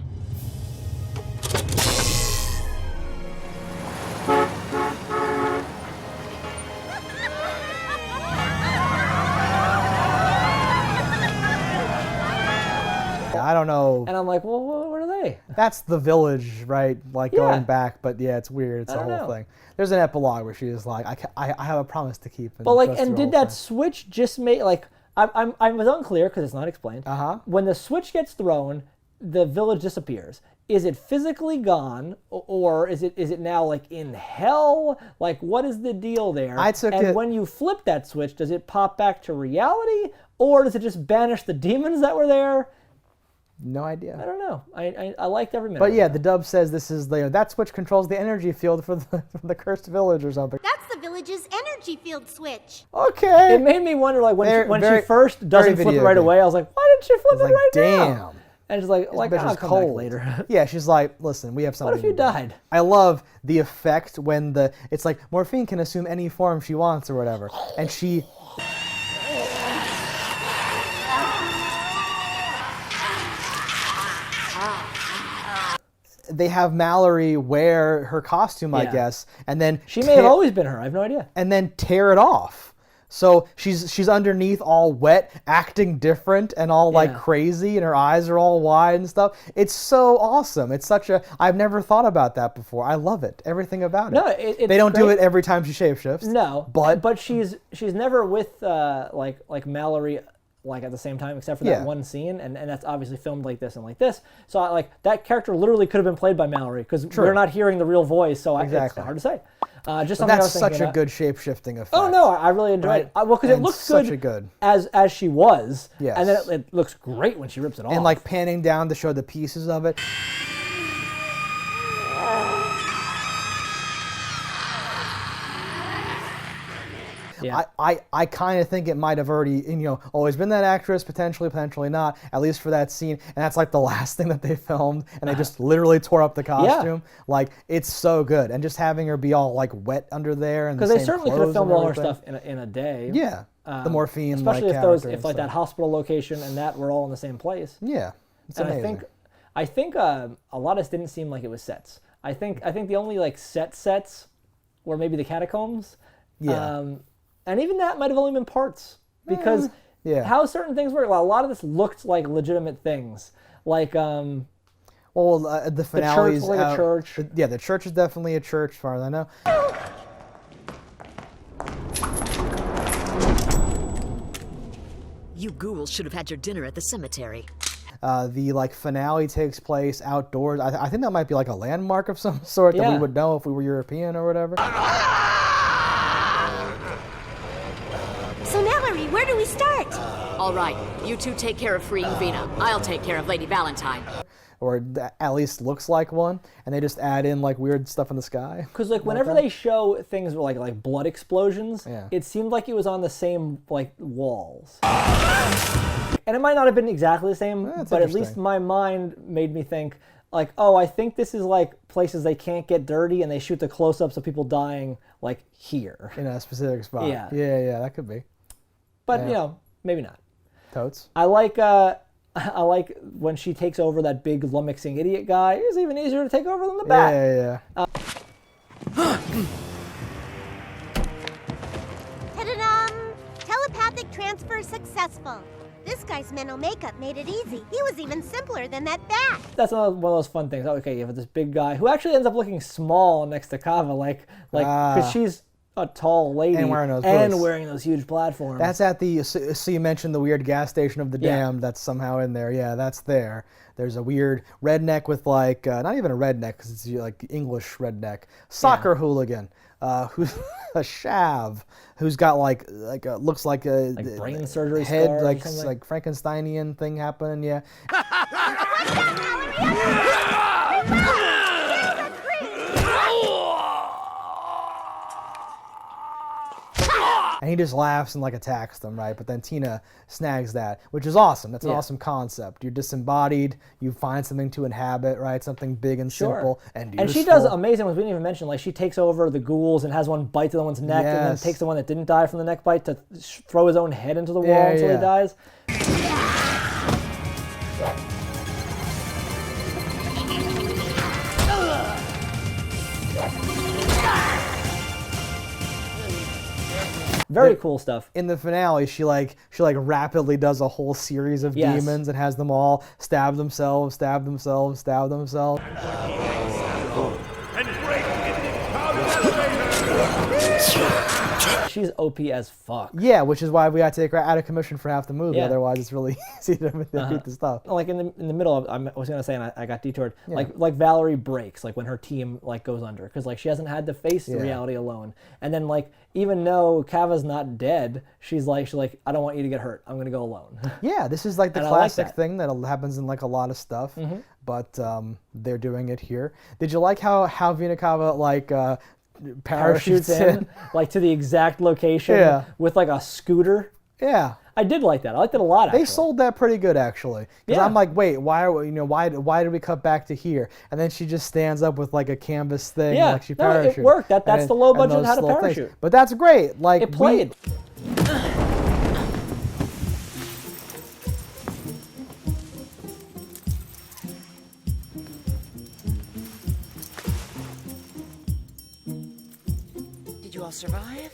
I don't know. And I'm like, well, where are they? That's the village, right? Like going back, but yeah, it's weird. It's a whole thing. There's an epilogue where she is like, I have a promise to keep. But like, and did that switch just make like? I was unclear because it's not explained. When the switch gets thrown, the village disappears. Is it physically gone, or is it now like in hell? Like, what is the deal there? And when you flip that switch, does it pop back to reality, or does it just banish the demons that were there? No idea. I don't know. I liked every minute. But yeah, the dub says this is that switch controls the energy field for the cursed village or something. That's the village's energy field switch. Okay. It made me wonder, like when she first doesn't flip it right away, I was like, why didn't she flip it right now? Damn. And she's like, I'll come back later. Yeah, she's like, listen, we have something. What if you died? I love the effect when it's like morphine can assume any form she wants or whatever, and she. They have Mallory wear her costume, I guess, and then she may have always been her. I have no idea. And then tear it off. So she's underneath all wet, acting different and all like crazy, and her eyes are all wide and stuff. It's so awesome. It's I've never thought about that before. I love it. Everything about it. No, it's they don't great. do it every time she shapeshifts. No, but she's never with like Mallory. Like at the same time, except for that one scene, and that's obviously filmed like this and like this. So that character literally could have been played by Mallory because we're not hearing the real voice. So it's hard to say. Just something that's such a good shape-shifting effect. Oh no, I really enjoyed it. Well, because it looks good as she was, and then it looks great when she rips it off. And like panning down to show the pieces of it. Yeah. I kind of think it might have already, always been that actress, potentially not, at least for that scene. And that's like the last thing that they filmed, and they just literally tore up the costume. Yeah. Like, it's so good. And just having her be all like wet under there, and because they certainly could have filmed all her stuff in a day. Yeah, the morphine, especially if that hospital location and that were all in the same place. Yeah, it's amazing. I think a lot of this didn't seem like it was sets. I think the only like sets were maybe the catacombs. Yeah. And even that might have only been parts, because how certain things work. Well, a lot of this looked like legitimate things, like the finale is like a church. The church is definitely a church, as far as I know. You ghouls should have had your dinner at the cemetery. The finale takes place outdoors. I think that might be like a landmark of some sort that we would know if we were European or whatever. So Mallory, where do we start? All right, you two take care of freeing Vena. I'll take care of Lady Valentine. Or at least looks like one, and they just add in like weird stuff in the sky. Because whenever they show things like blood explosions, it seemed like it was on the same walls. And it might not have been exactly the same, but at least my mind made me think I think this is like places they can't get dirty, and they shoot the close-ups of people dying here in a specific spot. Yeah, that could be. But maybe not. Totes. I like when she takes over that big lummoxing idiot guy. It's even easier to take over than the bat. Ta-da-dum! Telepathic transfer successful. This guy's mental makeup made it easy. He was even simpler than that bat. That's one of those fun things. Okay, you have this big guy who actually ends up looking small next to Cava, like because she's a tall lady and wearing those huge platforms. That's at the. So you mentioned the weird gas station of the Damned. That's somehow in there. Yeah, that's there. There's a weird redneck with like not even a redneck because it's like English redneck soccer hooligan. Who's a shav, who's got like looks like a brain surgery head, scar like Frankensteinian thing happening. Yeah. And he just laughs and like attacks them, right? But then Tina snags that, which is awesome. That's an awesome concept. You're disembodied. You find something to inhabit, right? Something big and simple and useful. And she does amazing ones. We didn't even mention, like she takes over the ghouls and has one bite to the one's neck, and then takes the one that didn't die from the neck bite to throw his own head into the wall until he dies. Very cool stuff. In the finale, she rapidly does a whole series of demons and has them all stab themselves. She's OP as fuck. Yeah, which is why we got to take her out of commission for half the movie. Yeah. Otherwise, it's really easy to beat the stuff. Like in the middle of, I was gonna say, and I got detoured. Yeah. Like Valerie breaks, like when her team like goes under, because like she hasn't had to face the reality alone. And then like even though Cava's not dead, she's like I don't want you to get hurt. I'm gonna go alone. Yeah, this is like the classic thing that happens in like a lot of stuff. Mm-hmm. But they're doing it here. Did you like how Vena Cava like parachutes in like to the exact location with like a scooter? Yeah, I did like that. I liked it a lot. Actually. They sold that pretty good, actually. Because I'm like, wait, why did we cut back to here? And then she just stands up with like a canvas thing, like she parachutes. It worked. That's the low budget how to parachute. Things. But that's great. Like it played. Survive?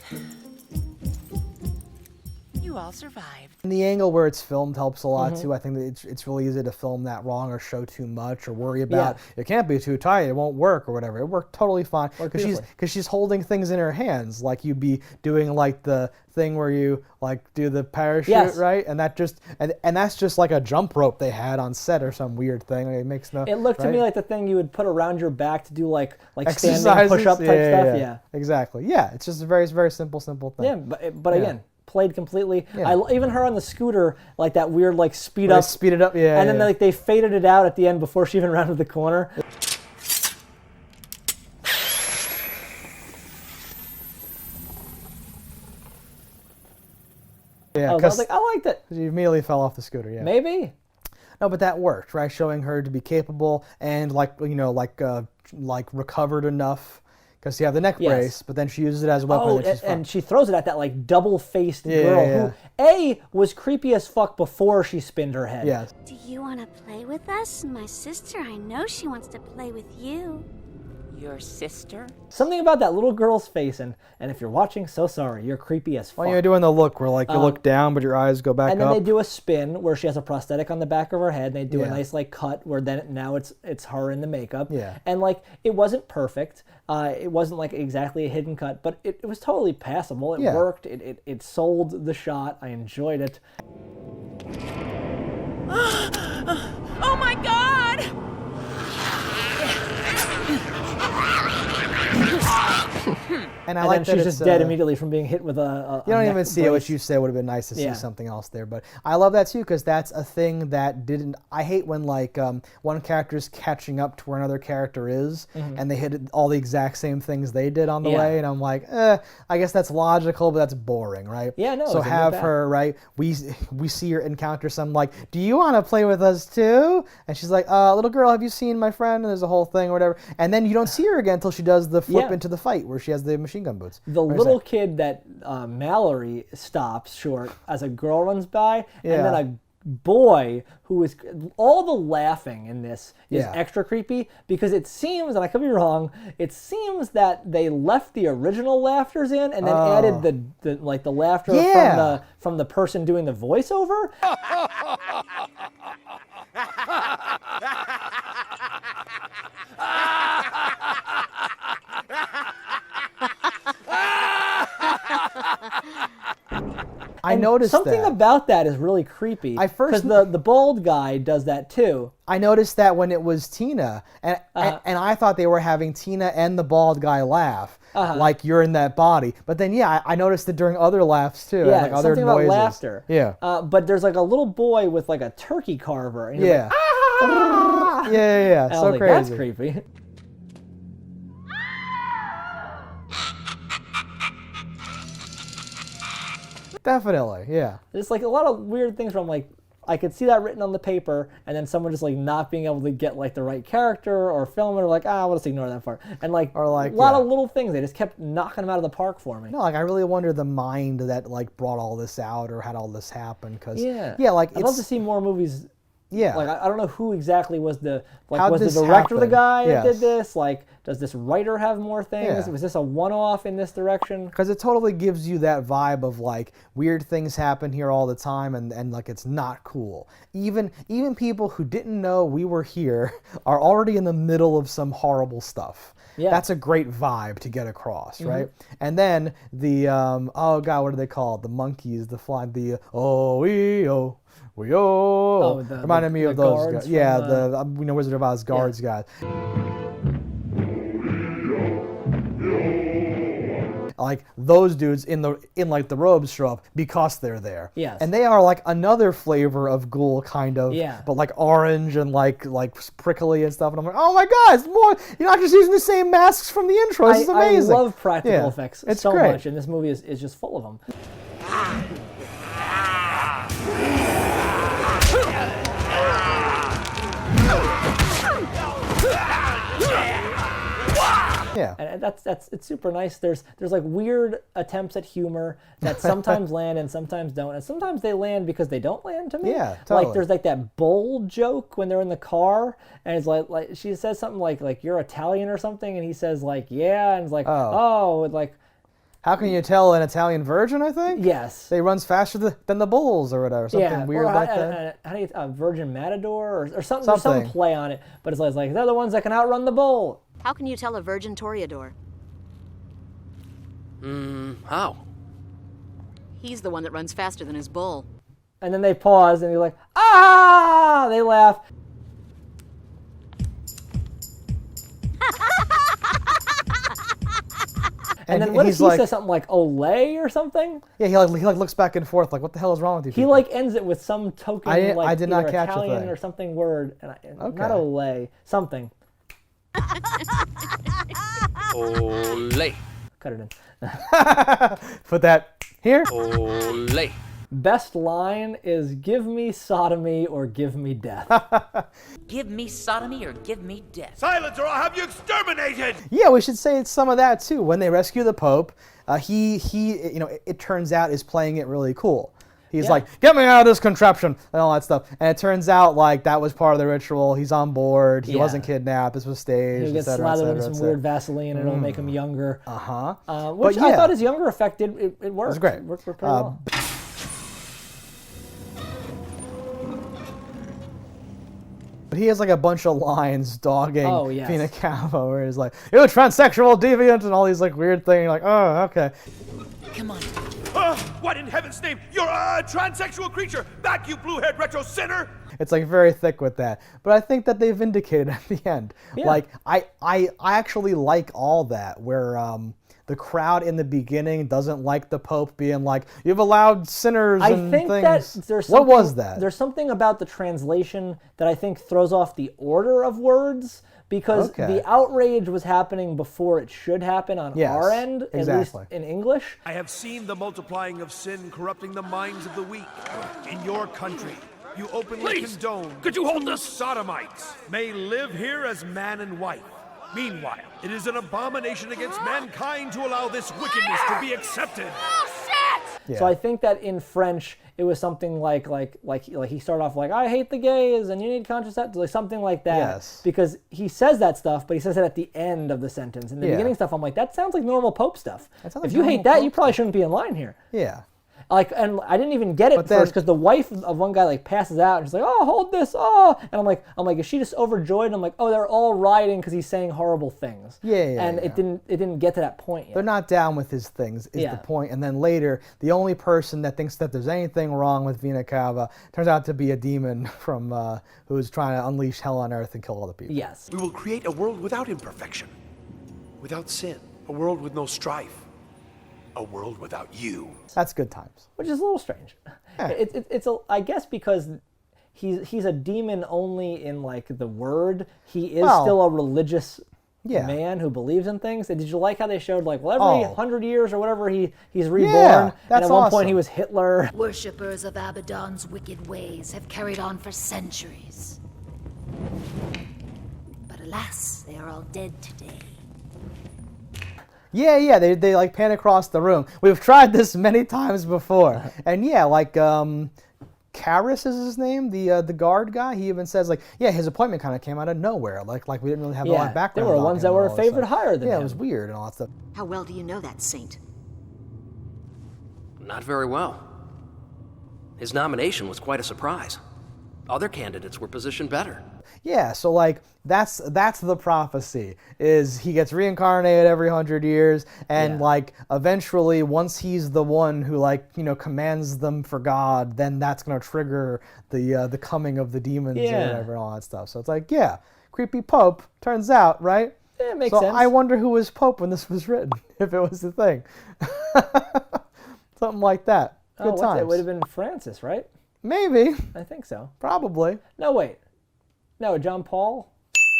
You all survived. And the angle where it's filmed helps a lot too. I think that it's really easy to film that wrong or show too much or worry about it can't be too tight, it won't work or whatever. It worked totally fine because she's holding things in her hands, like you'd be doing like the thing where you like do the parachute, right? And that just and that's just like a jump rope they had on set or some weird thing. It makes no. It looked to me like the thing you would put around your back to do like standing push-up type stuff. Yeah, exactly. Yeah, it's just a very simple thing. Yeah, but again, played completely. Even her on the scooter, like that weird like speed up, yeah. And then like they faded it out at the end before she even rounded the corner. Yeah, I was like, I liked it. You immediately fell off the scooter. Yeah, maybe. No, but that worked, right? Showing her to be capable and like recovered enough. Because you have the neck brace, but then she uses it as a weapon. And she throws it at that like double-faced girl who was creepy as fuck before she spinned her head. Yeah. Do you want to play with us? My sister, I know she wants to play with you. Your sister? Something about that little girl's face, and if you're watching, so sorry, you're creepy as fuck. Well, you're doing the look where like you look down, but your eyes go back up. And then they do a spin where she has a prosthetic on the back of her head. And they do a nice like cut where now it's her in the makeup. Yeah. And like it wasn't perfect. It wasn't like exactly a hidden cut, but it was totally passable. It worked. It sold the shot. I enjoyed it. Oh my God! And I like that she's just dead immediately from being hit with a you don't even see it. What you said would have been nice to see something else there, but I love that too because that's a thing that didn't. I hate when like one character is catching up to where another character is, and they hit all the exact same things they did on the way, and I'm like, I guess that's logical, but that's boring, right? Yeah, no. So have her right. We see her encounter some like, do you want to play with us too? And she's like, little girl, have you seen my friend? And there's a whole thing or whatever, and then you don't see her again until she does the flip into the fight where she has the machine gun boots. The little kid that Mallory stops short as a girl runs by, and then a boy who is all the laughing in this is Yeah. extra creepy because it seems, and I could be wrong, it seems that they left the original laughters in and then added the laughter Yeah. from the person doing the voiceover. I noticed something that. about that is really creepy. Because the bald guy does that too. I noticed that when it was Tina, and I thought they were having Tina and the bald guy laugh, like you're in that body. But then, yeah, I noticed it during other laughs too, Yeah, like other something noises. about laughter. Yeah. But there's like a little boy with like a turkey carver. And he's Yeah. like, yeah. And I So was like, crazy. that's creepy. Definitely, yeah. There's like a lot of weird things from like, I could see that written on the paper, and then someone just like not being able to get like the right character or film it, or like, we'll just ignore that part. And like, a lot of little things, they just kept knocking them out of the park for me. No, like I really wonder the mind that like brought all this out or had all this happen. Cause Yeah. like I'd love to see more movies. Yeah. Like I don't know who exactly was the How'd was the this director the happen? guy that Yes. did this? Like, does this writer have more things? Yeah. Was this a one-off in this direction? Because it totally gives you that vibe of like weird things happen here all the time, and like it's not cool. Even people who didn't know we were here are already in the middle of some horrible stuff. Yeah. That's a great vibe to get across, right? And then the oh god, what are they called? The monkeys, the fly, the reminded me of those guys. Yeah, the Wizard of Oz guards guys. Like those dudes in like the robes show up because they're there. Yes. And they are like another flavor of ghoul kind of. Yeah. But like orange and like prickly and stuff. And I'm like, oh my god, it's more. You're not just using the same masks from the intro. This is amazing. I love practical effects it's so great. much, and this movie is just full of them. Yeah. And it's super nice. There's like weird attempts at humor that sometimes land and sometimes don't. And sometimes they land because they don't land to me. Yeah, totally. Like there's like that bowl joke when they're in the car and it's like she says something like you're Italian or something and he says like yeah and it's like like how can you tell an Italian virgin, I think? Yes. They runs faster than the bulls or whatever. Something weird or like that. How do you, Virgin Matador or something. There's some play on it, but it's like they're the ones that can outrun the bull. How can you tell a virgin toreador? How? He's the one that runs faster than his bull. And then they pause and you're like, ah! They laugh. And then what if he says something like Olay or something? Yeah, he looks back and forth like, what the hell is wrong with you people? He like ends it with some token I did not catch the Italian thing. or something word. And not Olay, something. Olay. Cut it in. Put that here. Olay. Best line is give me sodomy or give me death. Give me sodomy or give me death. Silence or I'll have you exterminated! Yeah, we should say it's some of that too. When they rescue the Pope, he it turns out is playing it really cool. He's like, get me out of this contraption and all that stuff. And it turns out like that was part of the ritual. He's on board. He wasn't kidnapped. This was staged. He'll get slathered in some weird Vaseline and it'll make him younger. Which I thought his younger effect did it worked. It was great. It worked pretty well. But he has like a bunch of lines dogging Vena Cava where he's like, you're a transsexual deviant and all these like weird things. You're like, oh, okay. Come on. What in heaven's name? You're a transsexual creature! Back, you blue-haired retro sinner! It's like very thick with that. But I think that they vindicated at the end. Yeah. Like I actually like all that where the crowd in the beginning doesn't like the Pope being like, you've allowed sinners and things. That there's what was that? There's something about the translation that I think throws off the order of words because the outrage was happening before it should happen on our end, at least in English. I have seen the multiplying of sin corrupting the minds of the weak. In your country, you openly condone could you hold this? sodomites may live here as man and wife. Meanwhile, it is an abomination against mankind to allow this wickedness to be accepted. So I think that in French it was something like he started off like, I hate the gays and you need contraceptives, like something like that. Yes. Because he says that stuff, but he says it at the end of the sentence. In the beginning stuff, I'm like, that sounds like normal Pope stuff. If you hate that, you probably shouldn't be in line here. Yeah. Like, and I didn't even get it first because the wife of one guy like passes out and she's like, oh, hold this, oh, and I'm like, is she just overjoyed? And I'm like, oh, they're all rioting because he's saying horrible things. And it didn't get to that point yet. They're not down with his things is the point. And then later, the only person that thinks that there's anything wrong with Vena Cava turns out to be a demon from who's trying to unleash hell on earth and kill all the people. Yes. We will create a world without imperfection, without sin, a world with no strife. A world without you. That's good times. Which is a little strange. It's I guess because he's a demon only in like the word. He is still a religious man who believes in things. And did you like how they showed like, well, every 100 years or whatever he's reborn. And at one point he was Hitler. Worshippers of Abaddon's wicked ways have carried on for centuries. But alas, they are all dead today. Yeah, they like pan across the room. We've tried this many times before. And yeah, like Karras is his name, the guard guy. He even says like, yeah, his appointment kind of came out of nowhere. Like we didn't really have a lot of background. There were ones that were favored higher than him. Yeah, it was weird and all that stuff. How well do you know that saint? Not very well. His nomination was quite a surprise. Other candidates were positioned better. Yeah, so like that's the prophecy, is he gets reincarnated every 100 years, and like eventually once he's the one who like, you know, commands them for God, then that's gonna trigger the coming of the demons or whatever and all that stuff. So it's like, yeah, creepy Pope, turns out, right? Yeah, it makes so sense. I wonder who was Pope when this was written, if it was the thing. Something like that. Good times. It would have been Francis, right? Maybe. I think so. Probably. No, wait. No, John Paul?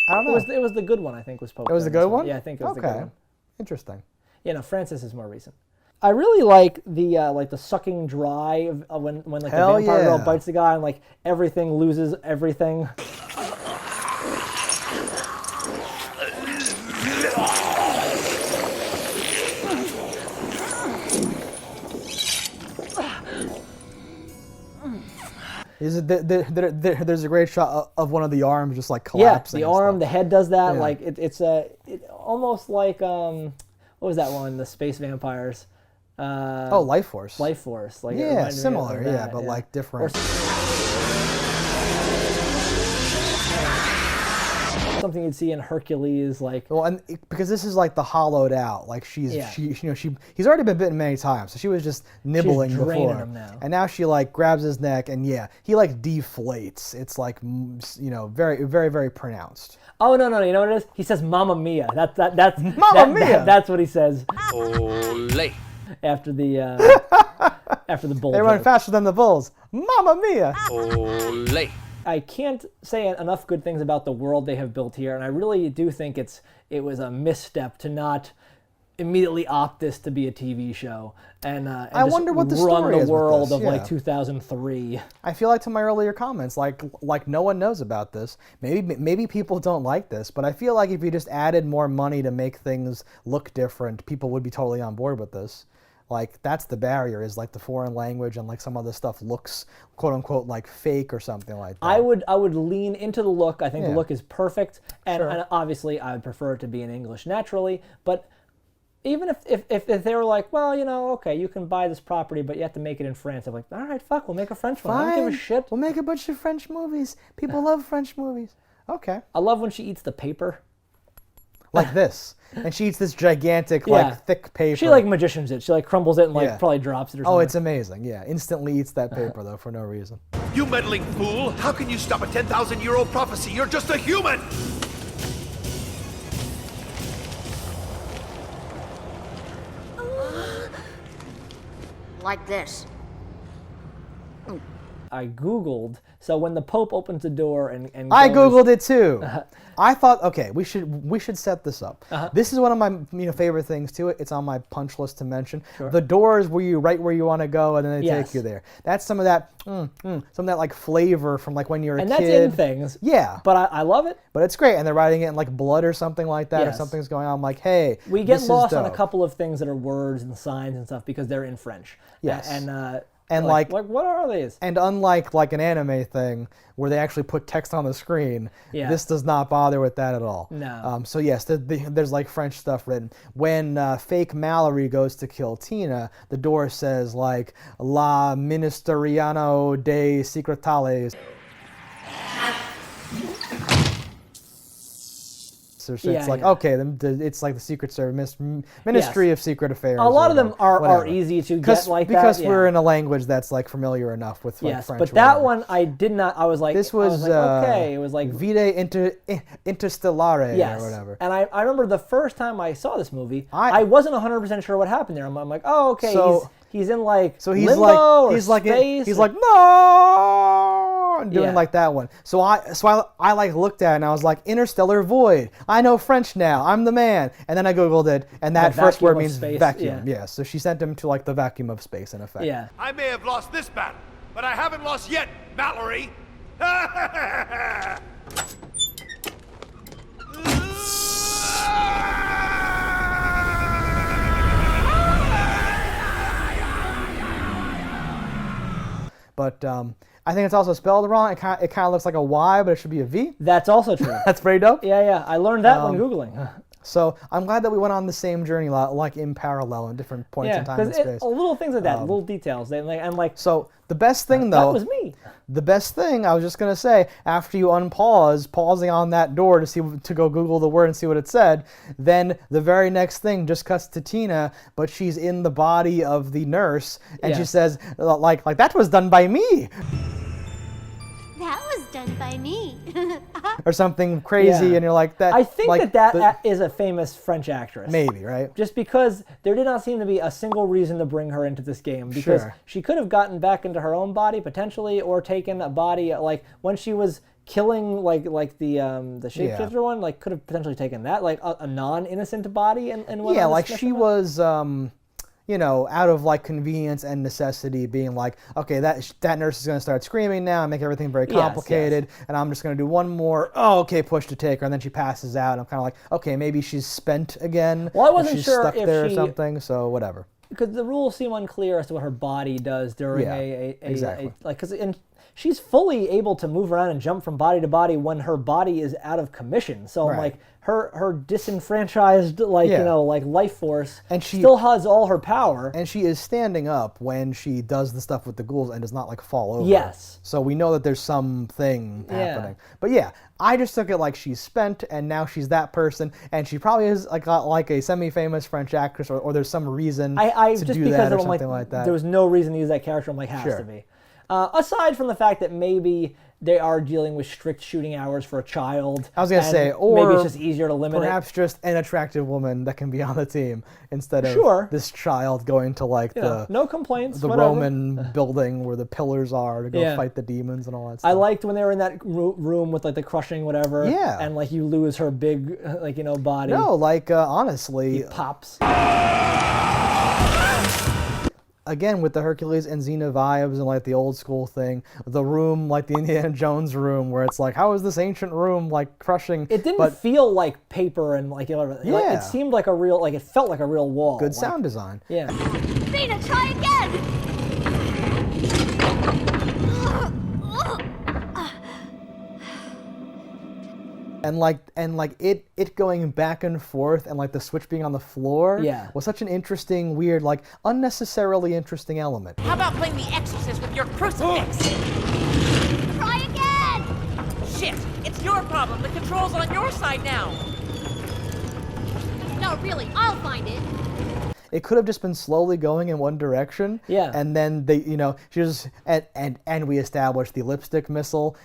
I don't know. It was the good one, I think, was Pope. It was the good one? Yeah, I think it was the good one. Interesting. Yeah, no, Francis is more recent. I really like the sucking dry of when like the vampire girl bites the guy and like everything loses everything. There's a great shot of one of the arms just like collapsing. Yeah, the arm, the head does that. Yeah. Like it's almost like what was that one? The space vampires. Life Force. Life Force. Like yeah, similar. Yeah, but like different. Something you'd see in Hercules, like and because this is like the hollowed out, like he's already been bitten many times, so she was just nibbling before, him now. And now she like grabs his neck and he like deflates. It's like very very very pronounced. Oh no, you know what it is? He says "Mamma Mia." That's Mamma Mia. That's what he says. Ole. After the bull. They run faster than the bulls. Mamma Mia. Ole. I can't say enough good things about the world they have built here, and I really do think it was a misstep to not immediately opt this to be a TV show and I wonder what the story run is the world with this. of like 2003. I feel like to my earlier comments, like no one knows about this. Maybe people don't like this, but I feel like if you just added more money to make things look different, people would be totally on board with this. Like that's the barrier, is like the foreign language and like some of the stuff looks quote unquote like fake or something like that. I would lean into the look. I think the look is perfect, and obviously I would prefer it to be in English naturally. But even if they were like, well, you know, okay, you can buy this property, but you have to make it in France. I'm like, all right, fuck, we'll make a French one. I don't give a shit. We'll make a bunch of French movies. People love French movies. Okay. I love when she eats the paper. Like this. And she eats this gigantic, like, thick paper. She, like, magicians it. She, like, crumbles it and, like, probably drops it or something. Oh, it's amazing. Yeah. Instantly eats that paper, though, for no reason. You meddling fool! How can you stop a 10,000-year-old prophecy? You're just a human! Like this. I Googled, so when the Pope opens the door and I Googled it too. I thought, okay, we should set this up. This is one of my favorite things to it. It's on my punch list to mention. Sure. The door is where you want to go, and then they Yes. take you there. That's some of that like flavor from like when you're a and kid. that's in things. Yeah. But I love it. But it's great, and they're writing it in like blood or something like that, or Yes. something's going on. I'm like, hey, We get this is lost on a dope. couple of things that are words and signs and stuff because they're in French. Yes. And like what are these? And unlike like an anime thing where they actually put text on the screen, Yeah. this does not bother with that at all. No. So yes, there's like French stuff written. When fake Mallory goes to kill Tina, the door says like La Ministeriano dei Secretales. So it's like, okay, it's like the Secret Service, Ministry of Secret Affairs. A lot of them are whatever. easy to get like that. Because we're in a language that's like familiar enough with like Yes, French. but that one I did not. I was like, This was okay. It was like Vide Interstellare yes. or whatever. And I remember the first time I saw this movie, I wasn't 100% sure what happened there. I'm like, oh, okay, So- he's in like So he's limbo like or he's like space he's or- like no, and doing Yeah. like that one. So I like looked at it and I was like interstellar void. I know French now. I'm the man. And then I googled it, and that The first word vacuum of means space, vacuum. yeah. Yeah. So she sent him to like the vacuum of space in effect. Yeah. I may have lost this battle, but I haven't lost yet, Mallory. But I think it's also spelled wrong. It kind of looks like a Y, but it should be a V. That's also true. That's pretty dope. Yeah. I learned that when Googling. So I'm glad that we went on the same journey, like in parallel, in different points in time and space. Little things like that, little details. And like. So the best thing, though, that was me. The best thing I was just gonna say, after you pausing on that door to go Google the word and see what it said, then the very next thing just cuts to Tina, but she's in the body of the nurse, and she says, like that was done by me. That was done by me. Or something crazy, Yeah. and you're like that. I think like that is a famous French actress. Maybe, right? Just because there did not seem to be a single reason to bring her into this game, because she could have gotten back into her own body potentially, or taken a body like when she was killing like the shapeshifter one, like could have potentially taken that like a non-innocent body and went yeah, on like this she mission. was out of like convenience and necessity, being like, okay, that nurse is going to start screaming now and make everything very complicated, and I'm just going to do one more, push to take her, and then she passes out, and I'm kind of like, okay, maybe she's spent again. Well, I wasn't she's sure stuck if there she- or something, so whatever. Because the rules seem unclear as to what her body does during exactly. She's fully able to move around and jump from body to body when her body is out of commission. So I'm like, her disenfranchised life force and she still has all her power. And she is standing up when she does the stuff with the ghouls and does not like fall over. Yes. So we know that there's something happening. But yeah, I just took it like she's spent and now she's that person, and she probably is like a semi-famous French actress, or there's some reason I to just do because that or I'm something like that. There was no reason to use that character. I'm like, has to be. Aside from the fact that maybe they are dealing with strict shooting hours for a child. I was going to say, or maybe it's just easier to limit perhaps just an attractive woman that can be on the team instead of this child going to like no complaints, the whatever. Roman building where the pillars are to go fight the demons and all that stuff. I liked when they were in that room with like the crushing whatever. Yeah. And like you lose her big body. No, like honestly, he pops. Again, with the Hercules and Xena vibes and like the old school thing, the room, like the Indiana Jones room, where it's like, how is this ancient room like crushing? It didn't feel like paper and like, it seemed like a real, like it felt like a real wall. Good sound design. Yeah. Vena, try again! And like it going back and forth, and like the switch being on the floor was such an interesting, weird, like unnecessarily interesting element. How about playing The Exorcist with your crucifix? Try again! Shit! It's your problem. The control's on your side now. No, really, I'll find it. It could have just been slowly going in one direction. Yeah. And then they, she just and we established the lipstick missile.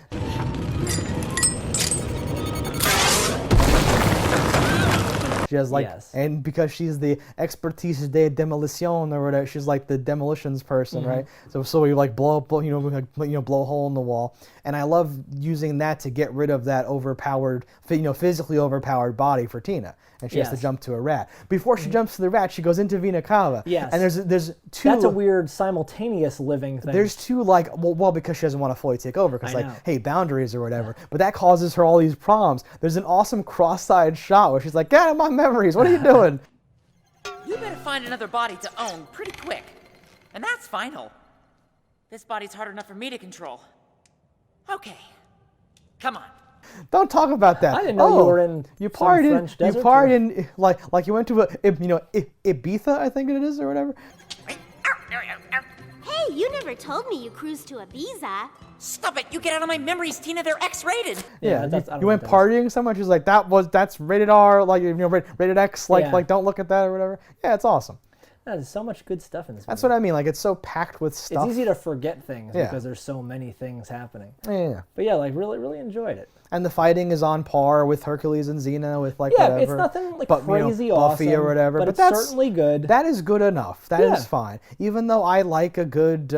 She has like, and because she's the expertise de demolition or whatever, she's like the demolitions person, right? So we like blow up, blow a hole in the wall, and I love using that to get rid of that overpowered, physically overpowered body for Tina, and she has to jump to a rat. Before she jumps to the rat, she goes into Vena Cava. Yes. And there's two. That's a weird simultaneous living thing. There's two like well because she doesn't want to fully take over because hey, boundaries or whatever. But that causes her all these problems. There's an awesome cross-eyed shot where she's like, "Get out of my memories! What are you doing?" You better find another body to own pretty quick, and that's final. This body's hard enough for me to control. Okay, come on. Don't talk about that. I didn't know you were in French desert. You partied in like you went to Ibiza, I think it is, or whatever. Hey, you never told me you cruised to Ibiza. Stop it! You get out of my memories, Tina. They're X-rated. Yeah, you went partying so much. She's like, that's rated R, like rated X, like don't look at that or whatever. Yeah, it's awesome. There's so much good stuff in this movie. That's what I mean. Like, it's so packed with stuff. It's easy to forget things because there's so many things happening. Yeah. But yeah, like really enjoyed it. And the fighting is on par with Hercules and Xena, with like whatever. It's nothing like crazy Buffy awesome, or whatever. but it's that's certainly good. That is good enough. That is fine. Even though I like a good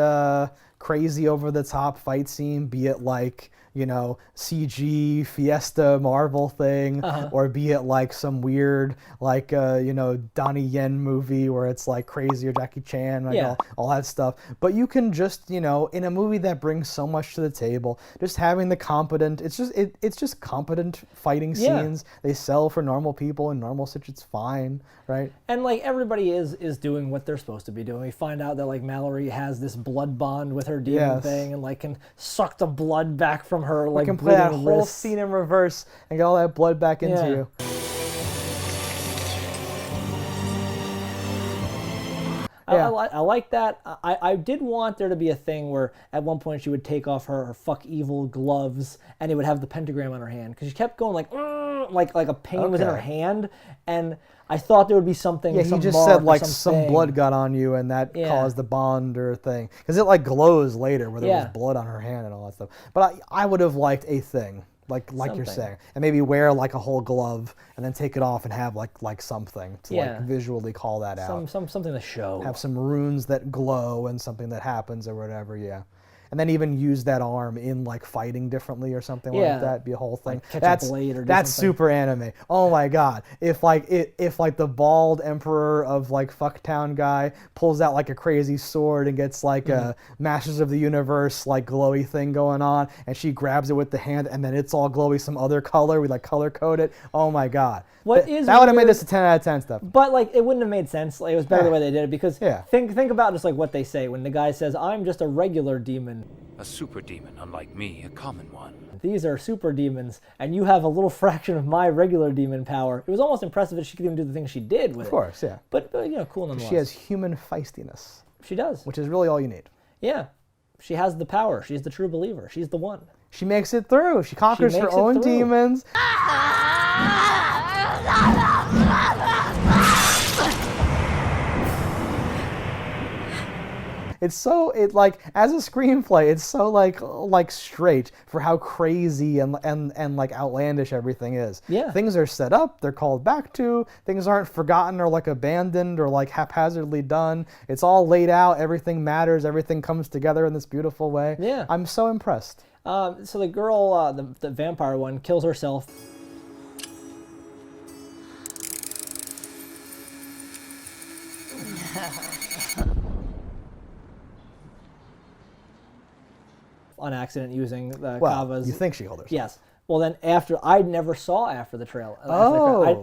crazy over the top fight scene, be it like CG Fiesta Marvel thing, or be it like some weird like Donnie Yen movie where it's like crazy, or Jackie Chan, like all that stuff. But you can just in a movie that brings so much to the table, just having the competent, it's just competent fighting scenes. They sell for normal people in normal situations. It's fine, right? And like everybody is doing what they're supposed to be doing. We find out that like Mallory has this blood bond with her demon thing, and like can suck the blood back from her. Like, you can play that whole scene in reverse and get all that blood back into you. I like that. I did want there to be a thing where at one point she would take off her fuck evil gloves and it would have the pentagram on her hand, because she kept going like a pain was in her hand, and I thought there would be something. Yeah, he just said like some blood got on you and that caused the bond or thing, because it like glows later where there was blood on her hand and all that stuff. But I would have liked a thing like you're saying, and maybe wear like a whole glove and then take it off and have like something to like visually call that out. Something to show. Have some runes that glow and something that happens or whatever. Yeah. And then even use that arm in like fighting differently or something like that. Be a whole thing. Like catch a blade or that's something. Super anime. Oh my god! If the bald emperor of like Fucktown guy pulls out like a crazy sword and gets like a Masters of the Universe like glowy thing going on, and she grabs it with the hand, and then it's all glowy some other color. We like color code it. Oh my god! That would have made this a 10 out of 10 stuff. But like it wouldn't have made sense. Like, it was better the way they did it, because think about just like what they say when the guy says, "I'm just a regular demon." A super demon, unlike me, a common one. These are super demons, and you have a little fraction of my regular demon power. It was almost impressive that she could even do the things she did with it. Of course, yeah. But cool nonetheless. She has human feistiness. She does. Which is really all you need. Yeah. She has the power. She's the true believer. She's the one. She makes it through. She conquers her own demons. It's so as a screenplay, it's so like straight for how crazy and like outlandish everything is. Yeah. Things are set up, they're called back to, things aren't forgotten or like abandoned or like haphazardly done. It's all laid out, everything matters, everything comes together in this beautiful way. Yeah. I'm so impressed. So the girl, the vampire one, kills herself. On accident using the Cava's. You think she killed herself? Yes. Well, then I never saw after the trailer.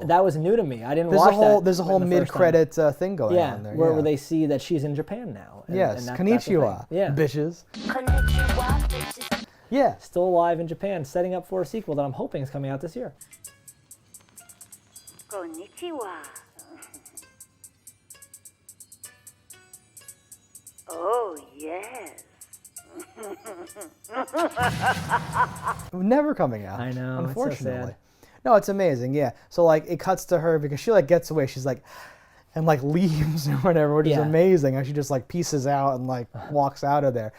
That was new to me. I didn't watch that. There's a whole mid-credit thing going on there. Where they see that she's in Japan now. Yes, konnichiwa, bitches. Konnichiwa, bitches. Yeah. Still alive in Japan, setting up for a sequel that I'm hoping is coming out this year. Konnichiwa. Oh, yes. Never coming out. I know. Unfortunately. It's so sad. No, it's amazing. Yeah. So like it cuts to her because she like gets away. She's like, and like leaves or whatever, which is amazing. And she just like pieces out and like walks out of there.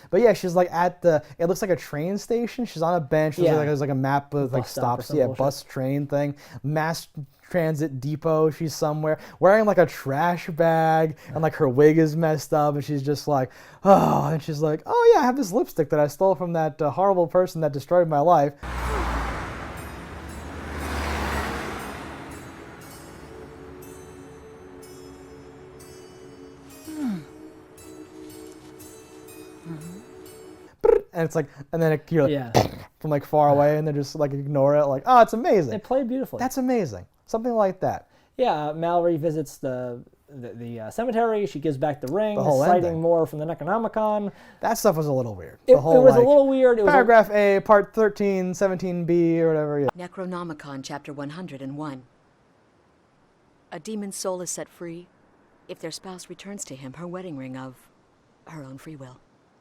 But yeah, she's like at the. It looks like a train station. She's on a bench. There's like a map with like stops. Yeah, bus train thing. Mass transit depot. She's somewhere wearing like a trash bag, and like her wig is messed up, and she's just like, oh, and she's like, oh yeah, I have this lipstick that I stole from that horrible person that destroyed my life. And it's like, and then you're like, from like far away, and they just like ignore it, like, oh, it's amazing. They played beautifully. That's amazing. Something like that. Yeah, Mallory visits the cemetery. She gives back the ring, citing ending. More from the Necronomicon. That stuff was a little weird. It was a little weird. It was paragraph A, part 13, 17B, or whatever. Yeah. Necronomicon, chapter 101. A demon's soul is set free if their spouse returns to him her wedding ring of her own free will.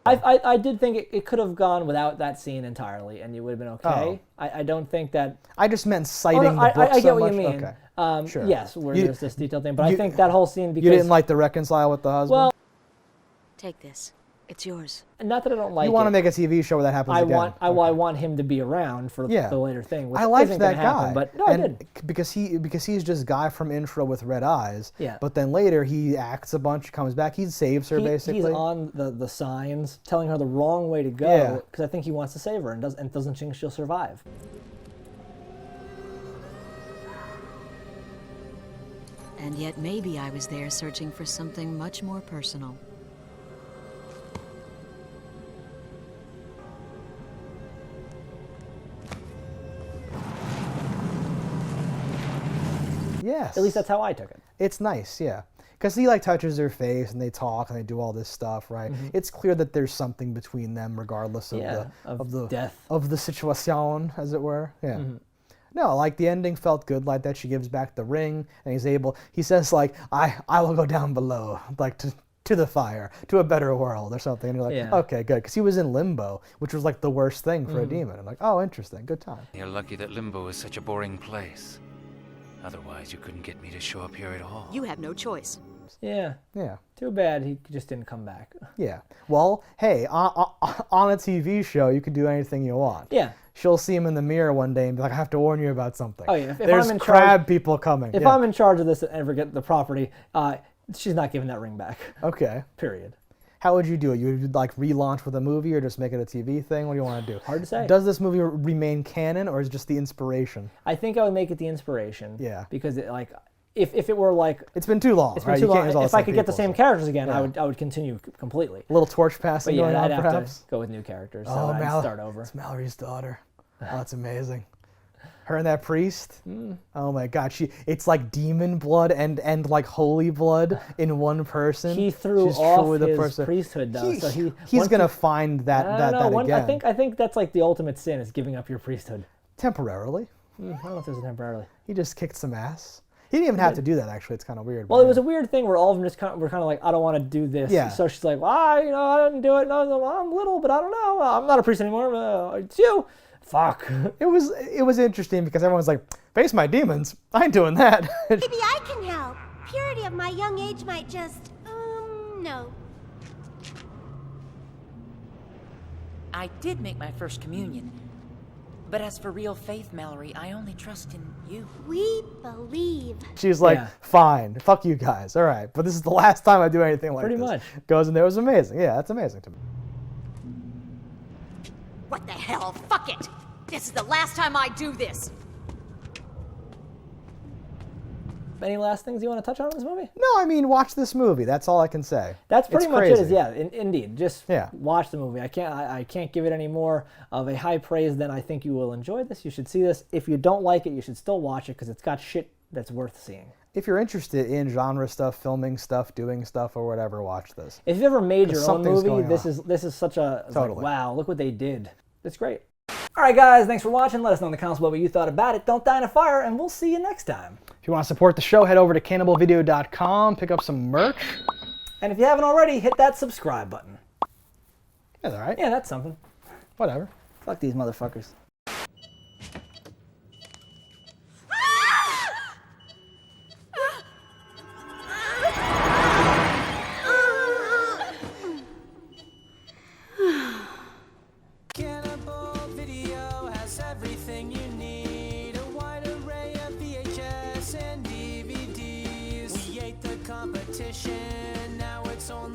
I did think it could have gone without that scene entirely, and you would have been okay. Oh. I don't think that... I just meant citing the book I get so what much. you mean. Okay. Sure. Yes, where there's this detailed thing, but I think that whole scene... because you didn't like the reconcile with the husband? Well, take this. It's yours. Not that I don't like it. You want to make a TV show where that happens again. I want him to be around for the later thing, which I liked isn't that gonna happen, guy. but no, I did. Because he's just guy from Intro with red eyes. Yeah. But then later he acts a bunch, comes back, he saves her basically. He's on the signs telling her the wrong way to go because I think he wants to save her and doesn't think she'll survive. And yet maybe I was there searching for something much more personal. Yes. At least that's how I took it. It's nice, yeah. Because he like touches her face and they talk and they do all this stuff, right? Mm-hmm. It's clear that there's something between them, regardless of the death of the situation, as it were. Yeah. Mm-hmm. No, like the ending felt good, like that she gives back the ring and he says like, I will go down below, like to the fire, to a better world or something. And you're like, okay, good. Because he was in limbo, which was like the worst thing for a demon. I'm like, oh, interesting, good time. You're lucky that limbo is such a boring place. Otherwise, you couldn't get me to show up here at all. You have no choice. Yeah. Yeah. Too bad he just didn't come back. Yeah. Well, hey, on a TV show, you can do anything you want. Yeah. She'll see him in the mirror one day and be like, I have to warn you about something. Oh, yeah. If There's I'm in crab people coming. If I'm in charge of this and ever get the property, she's not giving that ring back. Okay. Period. How would you do it? You would like relaunch with a movie or just make it a TV thing? What do you want to do? Hard to say. Does this movie remain canon or is it just the inspiration? I think I would make it the inspiration. Yeah. Because if it were like... It's been too long. It's been too long. If I could get the same characters again, I would continue completely. A little torch passing going on, I'd perhaps? have to go with new characters. So I'd start over. It's Mallory's daughter. Oh, that's amazing. Her and that priest. Oh my God, it's like demon blood and like holy blood in one person. He threw off his priesthood though, so he's gonna find that again. I think that's like the ultimate sin is giving up your priesthood. Temporarily. I don't know if there's a temporarily. He just kicked some ass. He didn't even have to do that. Actually, it's kind of weird. Well, it was a weird thing where all of them were kind of like, I don't want to do this. Yeah. So she's like, well, I didn't do it. No, I'm little, but I don't know. I'm not a priest anymore. It's you. Fuck. It was interesting because everyone's like, face my demons. I ain't doing that. Maybe I can help. Purity of my young age might just, no. I did make my first communion. But as for real faith, Mallory, I only trust in you. We believe. She's like, fine, fuck you guys. All right, but this is the last time I do anything like this. Pretty much. Goes in there, it was amazing. Yeah, that's amazing to me. What the hell? Fuck it! This is the last time I do this! Any last things you want to touch on in this movie? No, I mean, watch this movie. That's all I can say. That's pretty much crazy. it. Indeed. Just watch the movie. I can't give it any more of a high praise than I think you will enjoy this. You should see this. If you don't like it, you should still watch it because it's got shit that's worth seeing. If you're interested in genre stuff, filming stuff, doing stuff, or whatever, watch this. If you've ever made your own movie, this is such a totally. Like, wow, look what they did. It's great. All right, guys, thanks for watching. Let us know in the comments what you thought about it. Don't die in a fire, and we'll see you next time. If you want to support the show, head over to cannibalvideo.com, pick up some merch. And if you haven't already, hit that subscribe button. That's all right. Yeah, that's something. Whatever. Fuck these motherfuckers. competition. Now it's only